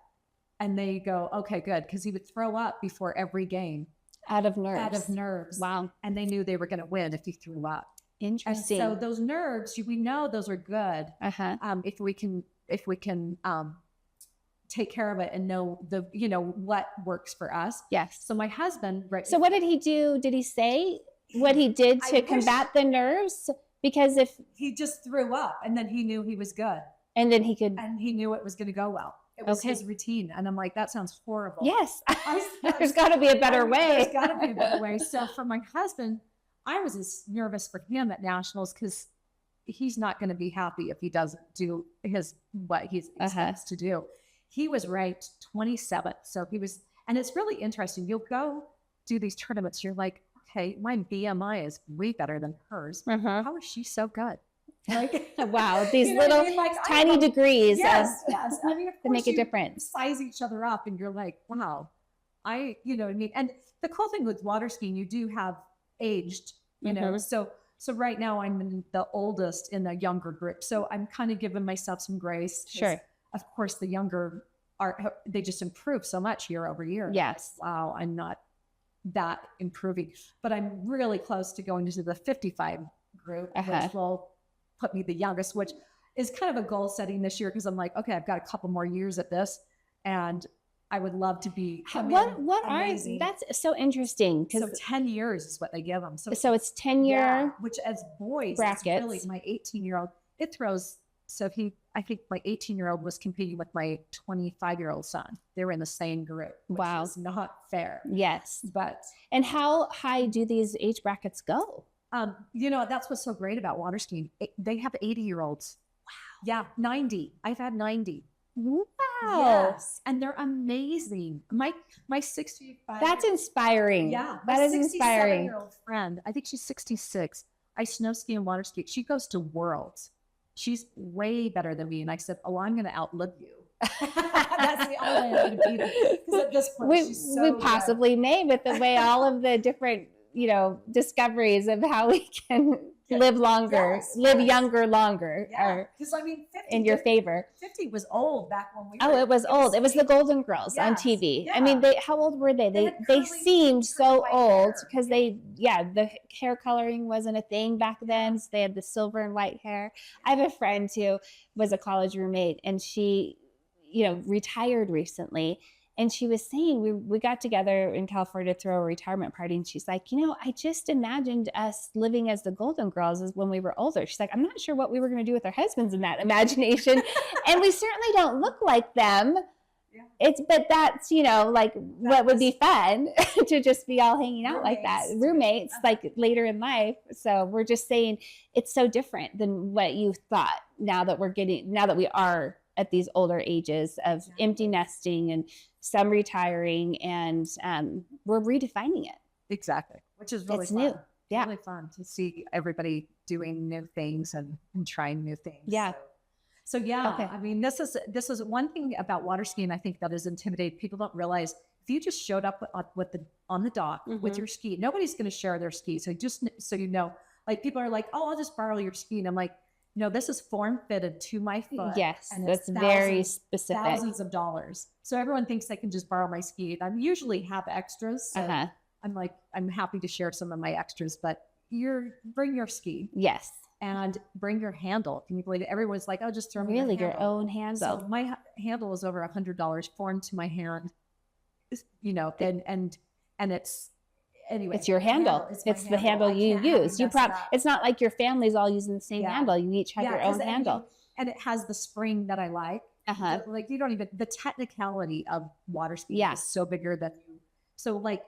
S2: And they go, okay, good. Because he would throw up before every game.
S1: Out of nerves.
S2: Wow. And they knew they were going to win if he threw up.
S1: Interesting.
S2: And so those nerves, we know those are good. If we can take care of it and know what works for us.
S1: Yes.
S2: So my husband, right.
S1: So what did he do? Did he say what he did to combat the nerves? Because if
S2: he just threw up and then he knew he was good.
S1: And then he
S2: knew it was going to go well. It was his routine. And I'm like, that sounds horrible.
S1: Yes. There's got to be a better way.
S2: There's got to be a better way. So for my husband, I was as nervous for him at nationals because he's not going to be happy if he doesn't do what he's expects to do. He was ranked 27th. So and it's really interesting. You'll go do these tournaments. You're like, okay, my BMI is way better than hers. How is she so good? Like,
S1: wow, these little tiny degrees.
S2: Yes. I mean, of
S1: to make a difference.
S2: Size each other up and you're like, wow, you know what I mean? And the cool thing with water skiing, you do have aged, you know, so right now I'm the oldest in a younger group. So I'm kind of giving myself some grace.
S1: Sure.
S2: Of course, the younger they just improve so much year over year.
S1: Yes.
S2: Wow. I'm not that improving, but I'm really close to going into the 55 group, which will put me the youngest, which is kind of a goal setting this year. Cause I'm like, okay, I've got a couple more years at this and I would love to be.
S1: That's so interesting.
S2: So 10 years is what they give them.
S1: So it's 10-year,
S2: which as boys,
S1: brackets.
S2: Really my 18-year-old, it throws. So I think my 18-year-old was competing with my 25-year-old son. They were in the same group. Which is not fair.
S1: Yes.
S2: And
S1: how high do these age brackets go?
S2: You know, that's what's so great about water skiing. They have 80-year-olds. Wow. Yeah. 90. I've had 90.
S1: Wow.
S2: Yes. And they're amazing. My 65.
S1: That's inspiring.
S2: Yeah.
S1: That is inspiring.
S2: 67-year-old friend. I think she's 66. I snow ski and water ski. She goes to Worlds. She's way better than me. And I said, oh, I'm going to outlive you. That's the only way I'm going to beat her. Because at this point, she's so
S1: we possibly may, with the way all of the different, you know, discoveries of how we can live longer, younger longer.
S2: Because I mean, 50,
S1: in your favor.
S2: 50 was old back when we.
S1: It was old. It was the Golden Girls on TV. Yeah. I mean, how old were they? They seemed so old because the hair coloring wasn't a thing back then. So they had the silver and white hair. I have a friend who was a college roommate, and she, you know, retired recently. And she was saying, we got together in California to throw a retirement party. And she's like, you know, I just imagined us living as the Golden Girls as when we were older. She's like, I'm not sure what we were going to do with our husbands in that imagination. And we certainly don't look like them. Yeah. But that's, you know, like what would be fun to just be all hanging out like that. Roommates, like later in life. So we're just saying it's so different than what you thought now that we are at these older ages of empty nesting and some retiring, and we're redefining it.
S2: Exactly. Which is really fun.
S1: New. Yeah.
S2: Really fun to see everybody doing new things and trying new things.
S1: Yeah.
S2: So yeah,
S1: Okay.
S2: I mean, this is one thing about water skiing. I think that is intimidating. People don't realize if you just showed up on the dock with your ski, nobody's going to share their ski. So just so you know, like people are like, oh, I'll just borrow your ski, and I'm like, no, this is form fitted to my foot.
S1: Yes,
S2: and
S1: that's very specific.
S2: Thousands of dollars. So everyone thinks they can just borrow my ski. And I usually have extras. So I'm like, I'm happy to share some of my extras, but bring your ski.
S1: Yes.
S2: And bring your handle. Can you believe it? Everyone's like, oh, just throw me
S1: your own handle.
S2: So my handle is over $100 formed to my hand, you know, and it's, anyway.
S1: It's your handle. It's the handle you use. It's not like your family's all using the same handle. You each have your own handle.
S2: And it has the spring that I like. Like you don't even, the technicality of water skiing is so bigger than you. So like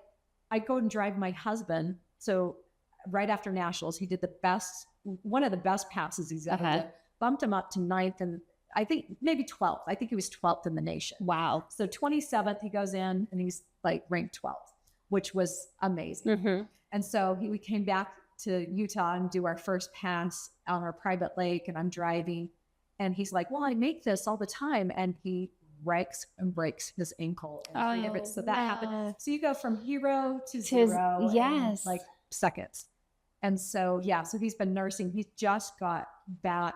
S2: I go and drive my husband. So right after nationals, he did one of the best passes he's ever done. Bumped him up to 9th and I think maybe 12th. I think he was 12th in the nation.
S1: Wow.
S2: So 27th, he goes in and he's like ranked 12th, which was amazing. And so we came back to Utah and do our first pass on our private lake, and I'm driving and he's like, well, I make this all the time. And he wrecks and breaks his ankle. So that happened. So you go from hero to zero in like seconds. And so, so he's been nursing. He's just got back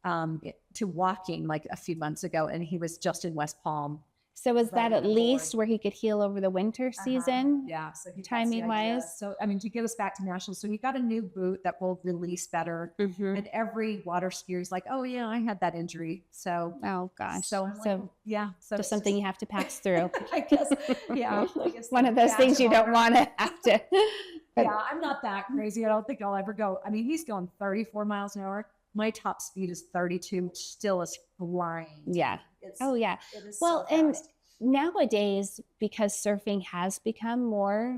S2: to walking like a few months ago, and he was just in West Palm.
S1: So was that at least where he could heal over the winter season?
S2: Yeah. So
S1: timing wise.
S2: So, I mean, to get us back to nationals, so he got a new boot that will release better. And every water skier is like, oh yeah, I had that injury. So,
S1: oh gosh.
S2: So
S1: just something you have to pass through.
S2: I guess,
S1: one of those things you don't want to have to.
S2: I'm not that crazy. I don't think I'll ever go. I mean, he's going 34 miles an hour. My top speed is 32, which still is flying.
S1: Yeah. It is well, so and nowadays, because surfing has become more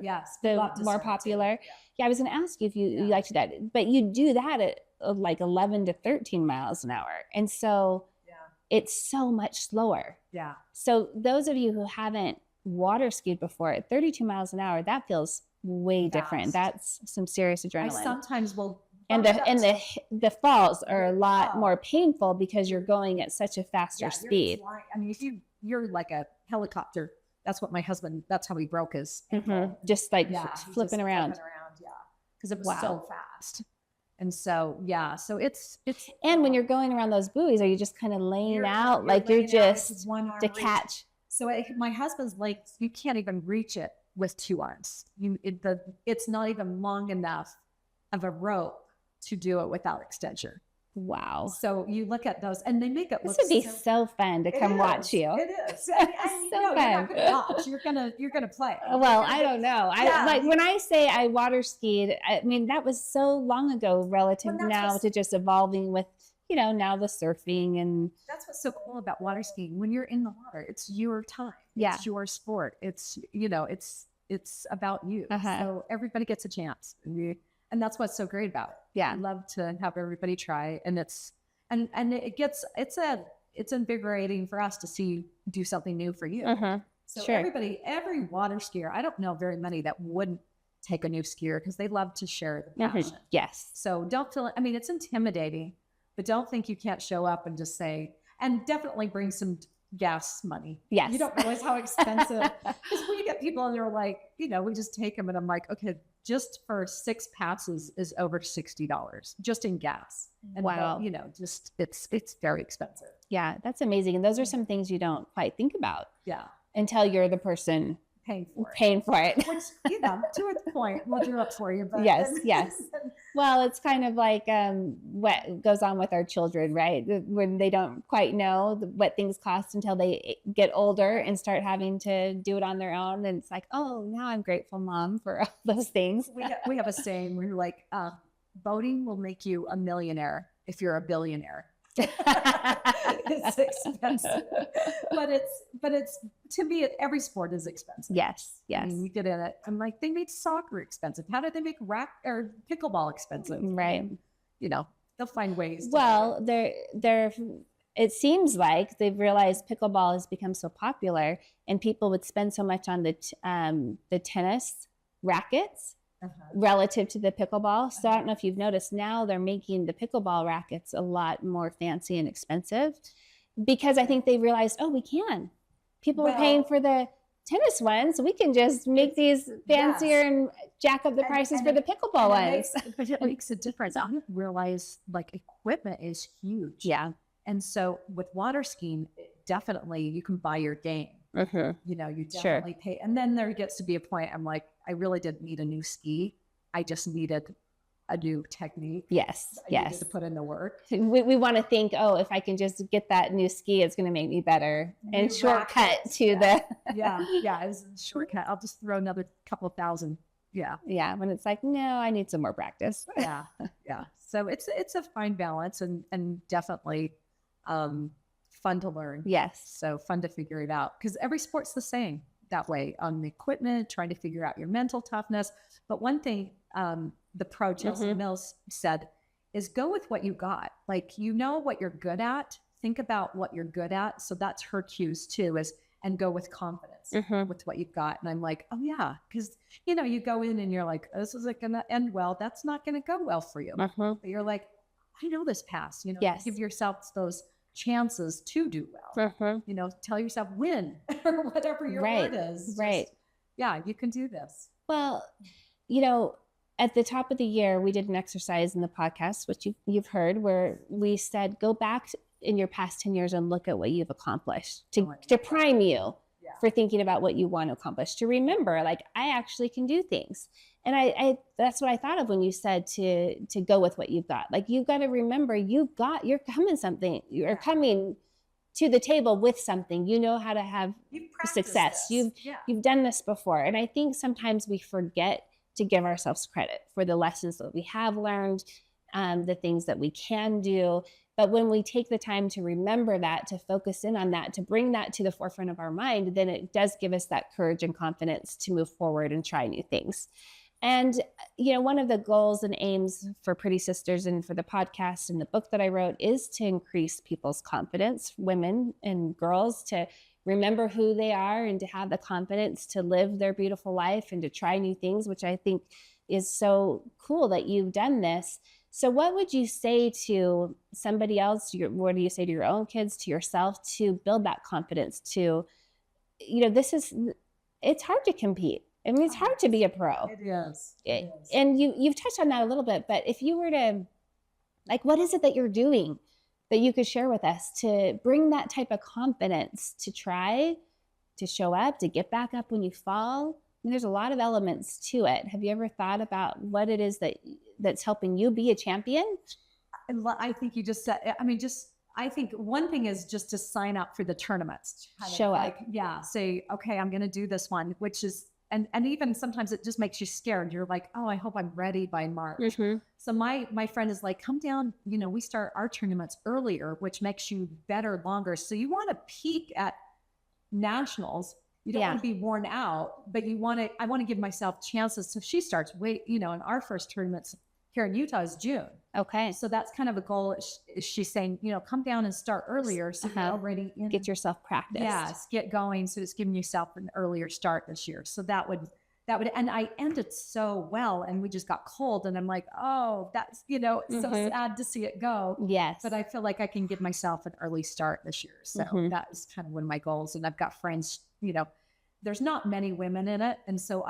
S1: popular. I was going to ask you if you like to do that, but you do that at like 11 to 13 miles an hour. And so it's so much slower. Yeah. So those of you who haven't water skied before at 32 miles an hour, that feels way different. That's some serious adrenaline.
S2: I sometimes will.
S1: And the falls are a lot more painful because you're going at such a faster speed.
S2: I mean, if you're like a helicopter, that's what that's how he broke his ankle.
S1: Just like flipping around.
S2: Because it was so fast. And so, so it's.
S1: And when you're going around those buoys, are you just kind of laying out? Like you're just to catch.
S2: So my husband's legs, you can't even reach it with 2 arms. It's not even long enough of a rope to do it without extension.
S1: Wow.
S2: So you look at those and they make it look
S1: this would be so fun to come watch you.
S2: It is. So fun. You're not gonna watch. You're gonna play.
S1: Well, I don't know. I like when I say I water skied, I mean that was so long ago relative now to just evolving with now the surfing. And
S2: that's what's so cool about water skiing. When you're in the water, it's your time. It's your sport. It's it's about you. So everybody gets a chance. And that's what's so great about it. Yeah. I love to have everybody try. And it's invigorating for us to see do something new for you. So every water skier, I don't know very many that wouldn't take a new skier because they love to share the passion.
S1: Yes.
S2: So don't feel, I mean, it's intimidating, but don't think you can't show up and just say, and definitely bring some gas money.
S1: Yes.
S2: You don't realize how expensive, because we get people and they're like, we just take them and I'm like, okay, just for 6 passes is over $60 just in gas. And
S1: wow.
S2: Just it's very expensive.
S1: Yeah, that's amazing. And those are some things you don't quite think about.
S2: Yeah.
S1: Until you're the person paying for it.
S2: Which, to a point, we'll do it for you. But
S1: yes. Well, it's kind of like what goes on with our children, right? When they don't quite know what things cost until they get older and start having to do it on their own. And it's like, oh, now I'm grateful, Mom, for all those things.
S2: We have a saying where you're like, boating will make you a millionaire if you're a billionaire. It's expensive, but it's to me, every sport is expensive.
S1: Yes.
S2: I mean, you get in it. I'm like, they made soccer expensive. How did they make or pickleball expensive?
S1: Right.
S2: They'll find ways.
S1: Well, it seems like they've realized pickleball has become so popular, and people would spend so much on the tennis rackets relative to the pickleball. So I don't know if you've noticed, now they're making the pickleball rackets a lot more fancy and expensive because I think they realized, oh, we can. People are paying for the tennis ones, so we can just make these fancier and jack up the prices for the pickleball ones.
S2: But it makes a difference. I didn't realize like equipment is huge.
S1: Yeah.
S2: And so with water skiing, definitely you can buy your game. You know, you definitely pay. And then there gets to be a point I'm like, I really didn't need a new ski. I just needed a new technique.
S1: Yes.
S2: I needed to put in the work.
S1: We want to think, oh, if I can just get that new ski, it's going to make me better. And shortcut to the.
S2: It was a shortcut. I'll just throw another couple of thousand. Yeah.
S1: When it's like, no, I need some more practice.
S2: Yeah. So it's a fine balance and definitely fun to learn.
S1: Yes.
S2: So fun to figure it out because every sport's the same that way on the equipment, trying to figure out your mental toughness. But one thing the pro Chelsea Mills said is go with what you got. Like, you know what you're good at. Think about what you're good at. So that's her cues too, and go with confidence with what you've got. And I'm like, oh yeah. Cause you know, you go in and you're like, this isn't going to end well. That's not going to go well for you. But you're like, I know this pass, you know, give yourself those chances to do well. You know, tell yourself win or whatever your word is. Just, you can do this.
S1: Well, you know, at the top of the year, we did an exercise in the podcast, which you've heard, where we said, go back in your past 10 years and look at what you've accomplished to prime you for thinking about what you want to accomplish, to remember, like, I actually can do things. And I that's what I thought of when you said to go with what you've got. Like, you've got to remember you're coming to the table with something. You know how to have success. You've done this before. And I think sometimes we forget to give ourselves credit for the lessons that we have learned, the things that we can do. But when we take the time to remember that, to focus in on that, to bring that to the forefront of our mind, then it does give us that courage and confidence to move forward and try new things. And, you know, one of the goals and aims for Pretty Sisters and for the podcast and the book that I wrote is to increase people's confidence, women and girls, to remember who they are and to have the confidence to live their beautiful life and to try new things, which I think is so cool that you've done this. So what would you say to somebody else? What do you say to your own kids, to yourself, to build that confidence to, you know, it's hard to compete. I mean, it's hard to be a pro.
S2: It is.
S1: And you've touched on that a little bit, but if you were to, like, what is it that you're doing that you could share with us to bring that type of confidence to try, to show up, to get back up when you fall? I mean, there's a lot of elements to it. Have you ever thought about what it is that's helping you be a champion?
S2: I think you just said, I think one thing is just to sign up for the tournaments.
S1: Show up.
S2: Say, okay, I'm going to do this one, which is, and even sometimes it just makes you scared. You're like, oh, I hope I'm ready by March. So my friend is like, come down, you know, we start our tournaments earlier, which makes you better longer. So you want to peak at nationals. You don't want to be worn out, but I want to give myself chances. So she starts and our first tournaments here in Utah is June.
S1: Okay.
S2: So that's kind of a goal. She's saying, you know, come down and start earlier. So you're already in.
S1: Get yourself practiced.
S2: Yes, get going. So it's giving yourself an earlier start this year. So that would, and I ended so well, and we just got cold, and I'm like, oh, that's, you know, it's so sad to see it go.
S1: Yes.
S2: But I feel like I can give myself an early start this year. So that is kind of one of my goals. And I've got friends, you know, there's not many women in it. And so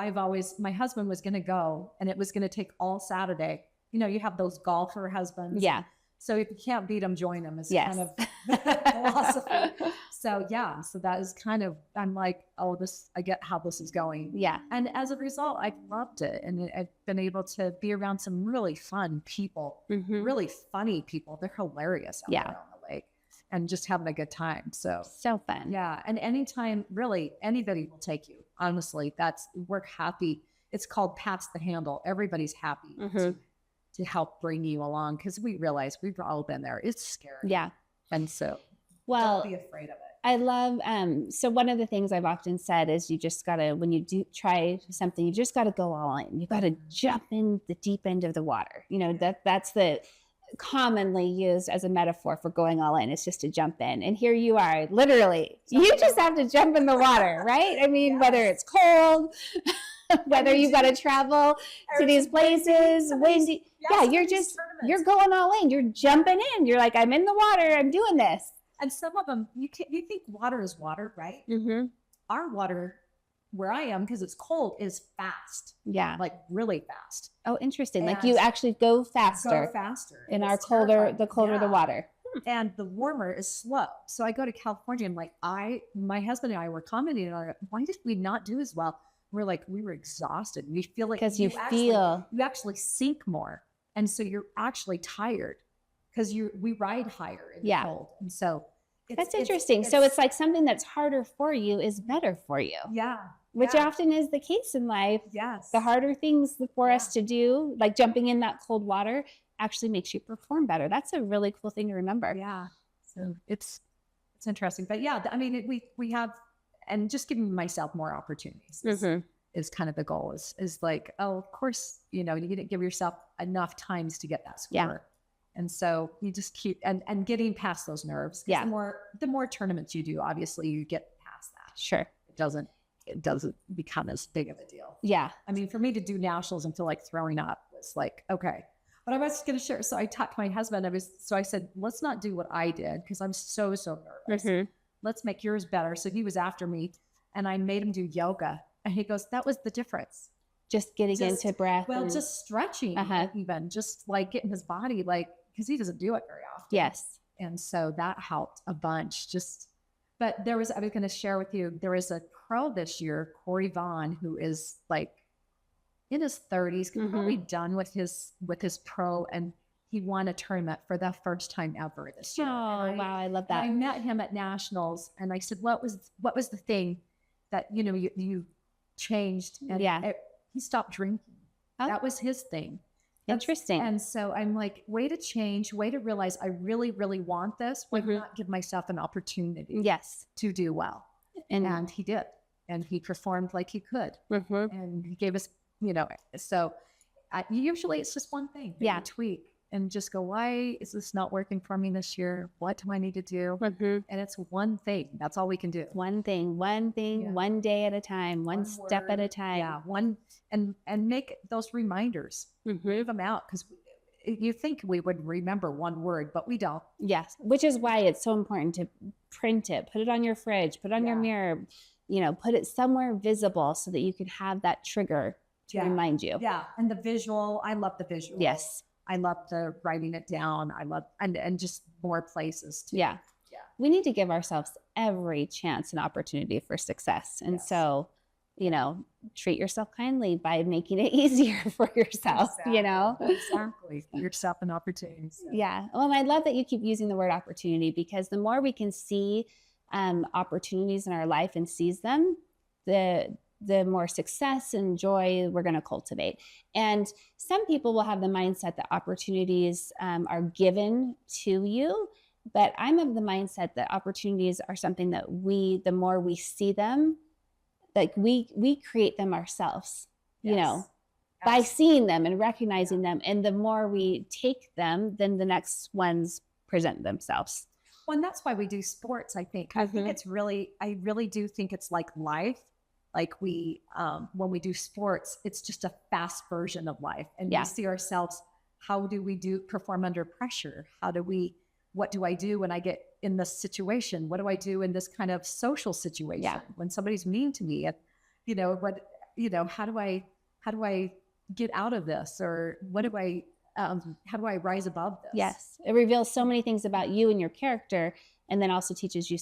S2: my husband was going to go, and it was going to take all Saturday. You know, you have those golfer husbands.
S1: Yeah.
S2: So if you can't beat them, join them is kind of philosophy. So that is kind of, I'm like, oh, I get how this is going.
S1: Yeah.
S2: And as a result, I've loved it. And I've been able to be around some really fun people, really funny people. They're hilarious out there on the lake and just having a good time. So
S1: fun.
S2: Yeah. And anytime, really, anybody will take you. Honestly, we're happy. It's called Pass the Handle. Everybody's happy to help bring you along, because we realize we've all been there. It's scary. Yeah. And so don't be afraid of it.
S1: I love, so one of the things I've often said is you just gotta, when you do try something, you just gotta go all in. You gotta jump in the deep end of the water. You know, that's the commonly used as a metaphor for going all in. It's just to jump in. And here you are, literally, you just have to jump in the water, right? I mean, whether it's cold, Whether you've got to travel to these places, windy. Yeah, you're going all in. You're jumping in. You're like, I'm in the water. I'm doing this.
S2: And some of them, you think water is water, right?
S1: Mm-hmm.
S2: Our water, where I am, because it's cold, is fast.
S1: Yeah.
S2: Like really fast.
S1: Oh, interesting.
S2: And
S1: like you actually go faster.
S2: In
S1: our colder, the colder the water.
S2: And the warmer is slow. So I go to California and like my husband and I were commenting on it. Why did we not do as well? We're like, we were exhausted. We feel like
S1: because you
S2: actually sink more. And so you're actually tired because we ride higher in the cold. And so
S1: that's interesting. So it's like something that's harder for you is better for you.
S2: Yeah.
S1: Which often is the case in life.
S2: Yes.
S1: The harder things for us to do, like jumping in that cold water, actually makes you perform better. That's a really cool thing to remember.
S2: Yeah. So it's interesting. But yeah, I mean, we have, and just giving myself more opportunities is kind of the goal is like, oh, of course, you didn't give yourself enough times to get that score.
S1: Yeah.
S2: And so you just keep, and getting past those nerves.
S1: Yeah.
S2: The more tournaments you do, obviously you get past that.
S1: Sure.
S2: It doesn't become as big of a deal.
S1: Yeah.
S2: I mean, for me to do nationals and feel like throwing up was like, okay. But I was going to share. So I talked to my husband. I said, let's not do what I did because I'm so nervous. Mm-hmm. Let's make yours better. So he was after me and I made him do yoga. And he goes, that was the difference.
S1: Just getting into breath.
S2: Well, just stretching even, just like getting his body, like, because he doesn't do it very often.
S1: Yes.
S2: And so that helped a bunch. But I was going to share with you, there is a pro this year, Corey Vaughn, who is like in his 30s, probably done with his pro, and he won a tournament for the first time ever this year.
S1: Oh, wow. I love that.
S2: I met him at nationals and I said, what was the thing that, you changed? And he stopped drinking. Oh. That was his thing.
S1: Interesting.
S2: And so I'm like, way to change, way to realize I really, really want this. Why not give myself an opportunity to do well? And he did. And he performed like he could. And he gave us, so usually it's just one thing. Tweak and just go, why is this not working for me this year? What do I need to do? And it's one thing. That's all we can do.
S1: One thing, one day at a time, one step at a time.
S2: Yeah. And make those reminders, move them out. Because you think we would remember one word, but we don't.
S1: Yes. Which is why it's so important to print it, put it on your fridge, put it on your mirror, put it somewhere visible so that you can have that trigger to remind you.
S2: Yeah. And the visual, I love the visual.
S1: Yes.
S2: I love the writing it down. I love, and just more places too.
S1: Yeah. We need to give ourselves every chance and opportunity for success. And so, treat yourself kindly by making it easier for yourself,
S2: Exactly. Give yourself an opportunity. So.
S1: Yeah. Well, and I love that you keep using the word opportunity, because the more we can see opportunities in our life and seize them, the more success and joy we're going to cultivate. And some people will have the mindset that opportunities are given to you, but I'm of the mindset that opportunities are something that the more we see them, like we create them ourselves, by seeing them and recognizing them. And the more we take them, then the next ones present themselves.
S2: Well, and that's why we do sports, I think. I think I really do think it's like life. Like when we do sports, it's just a fast version of life. And we see ourselves, how do we perform under pressure? What do I do when I get in this situation? What do I do in this kind of social situation? Yeah. When somebody's mean to me, how do I get out of this? Or how do I rise above this?
S1: Yes. It reveals so many things about you and your character. And then also teaches you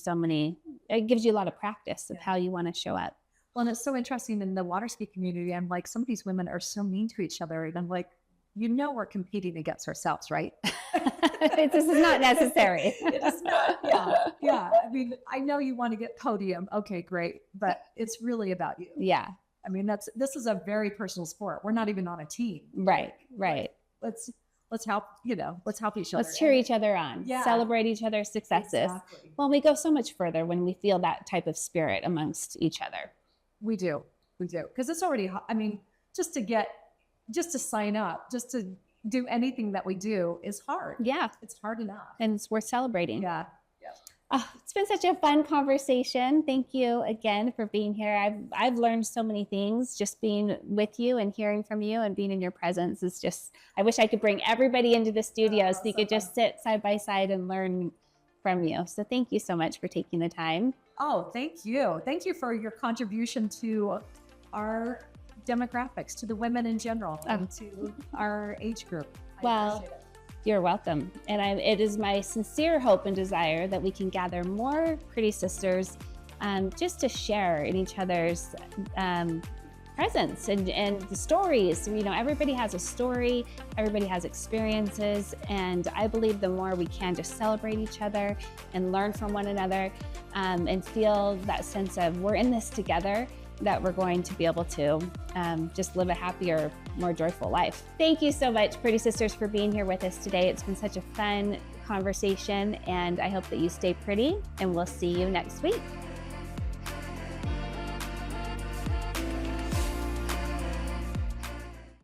S1: it gives you a lot of practice of how you want to show up.
S2: Well, and it's so interesting in the water ski community. I'm like, some of these women are so mean to each other. And I'm like, we're competing against ourselves, right?
S1: This is not necessary.
S2: It is not. Yeah. I mean, I know you want to get podium. Okay, great. But it's really about you.
S1: Yeah.
S2: I mean, this is a very personal sport. We're not even on a team.
S1: Right.
S2: Let's help, let's help each other.
S1: Let's cheer each other on. Yeah. Celebrate each other's successes. Exactly. Well, we go so much further when we feel that type of spirit amongst each other.
S2: We do. Because it's already, just to sign up, just to do anything that we do is hard.
S1: Yeah.
S2: It's hard enough.
S1: And it's worth celebrating.
S2: Yeah.
S1: Oh, it's been such a fun conversation. Thank you again for being here. I've learned so many things just being with you and hearing from you and being in your presence. Is just, I wish I could bring everybody into the studio so you could just sit side by side and learn from you. So thank you so much for taking the time.
S2: Oh, thank you. Thank you for your contribution to our demographics, to the women in general, and to our age group.
S1: Well, you're welcome. And it is my sincere hope and desire that we can gather more Pretty Sisters just to share in each other's presence and the stories. You know, everybody has a story, everybody has experiences, and I believe the more we can just celebrate each other and learn from one another and feel that sense of we're in this together, that we're going to be able to just live a happier, more joyful life. Thank you so much, Pretty Sisters, for being here with us today. It's been such a fun conversation, and I hope that you stay pretty, and we'll see you next week.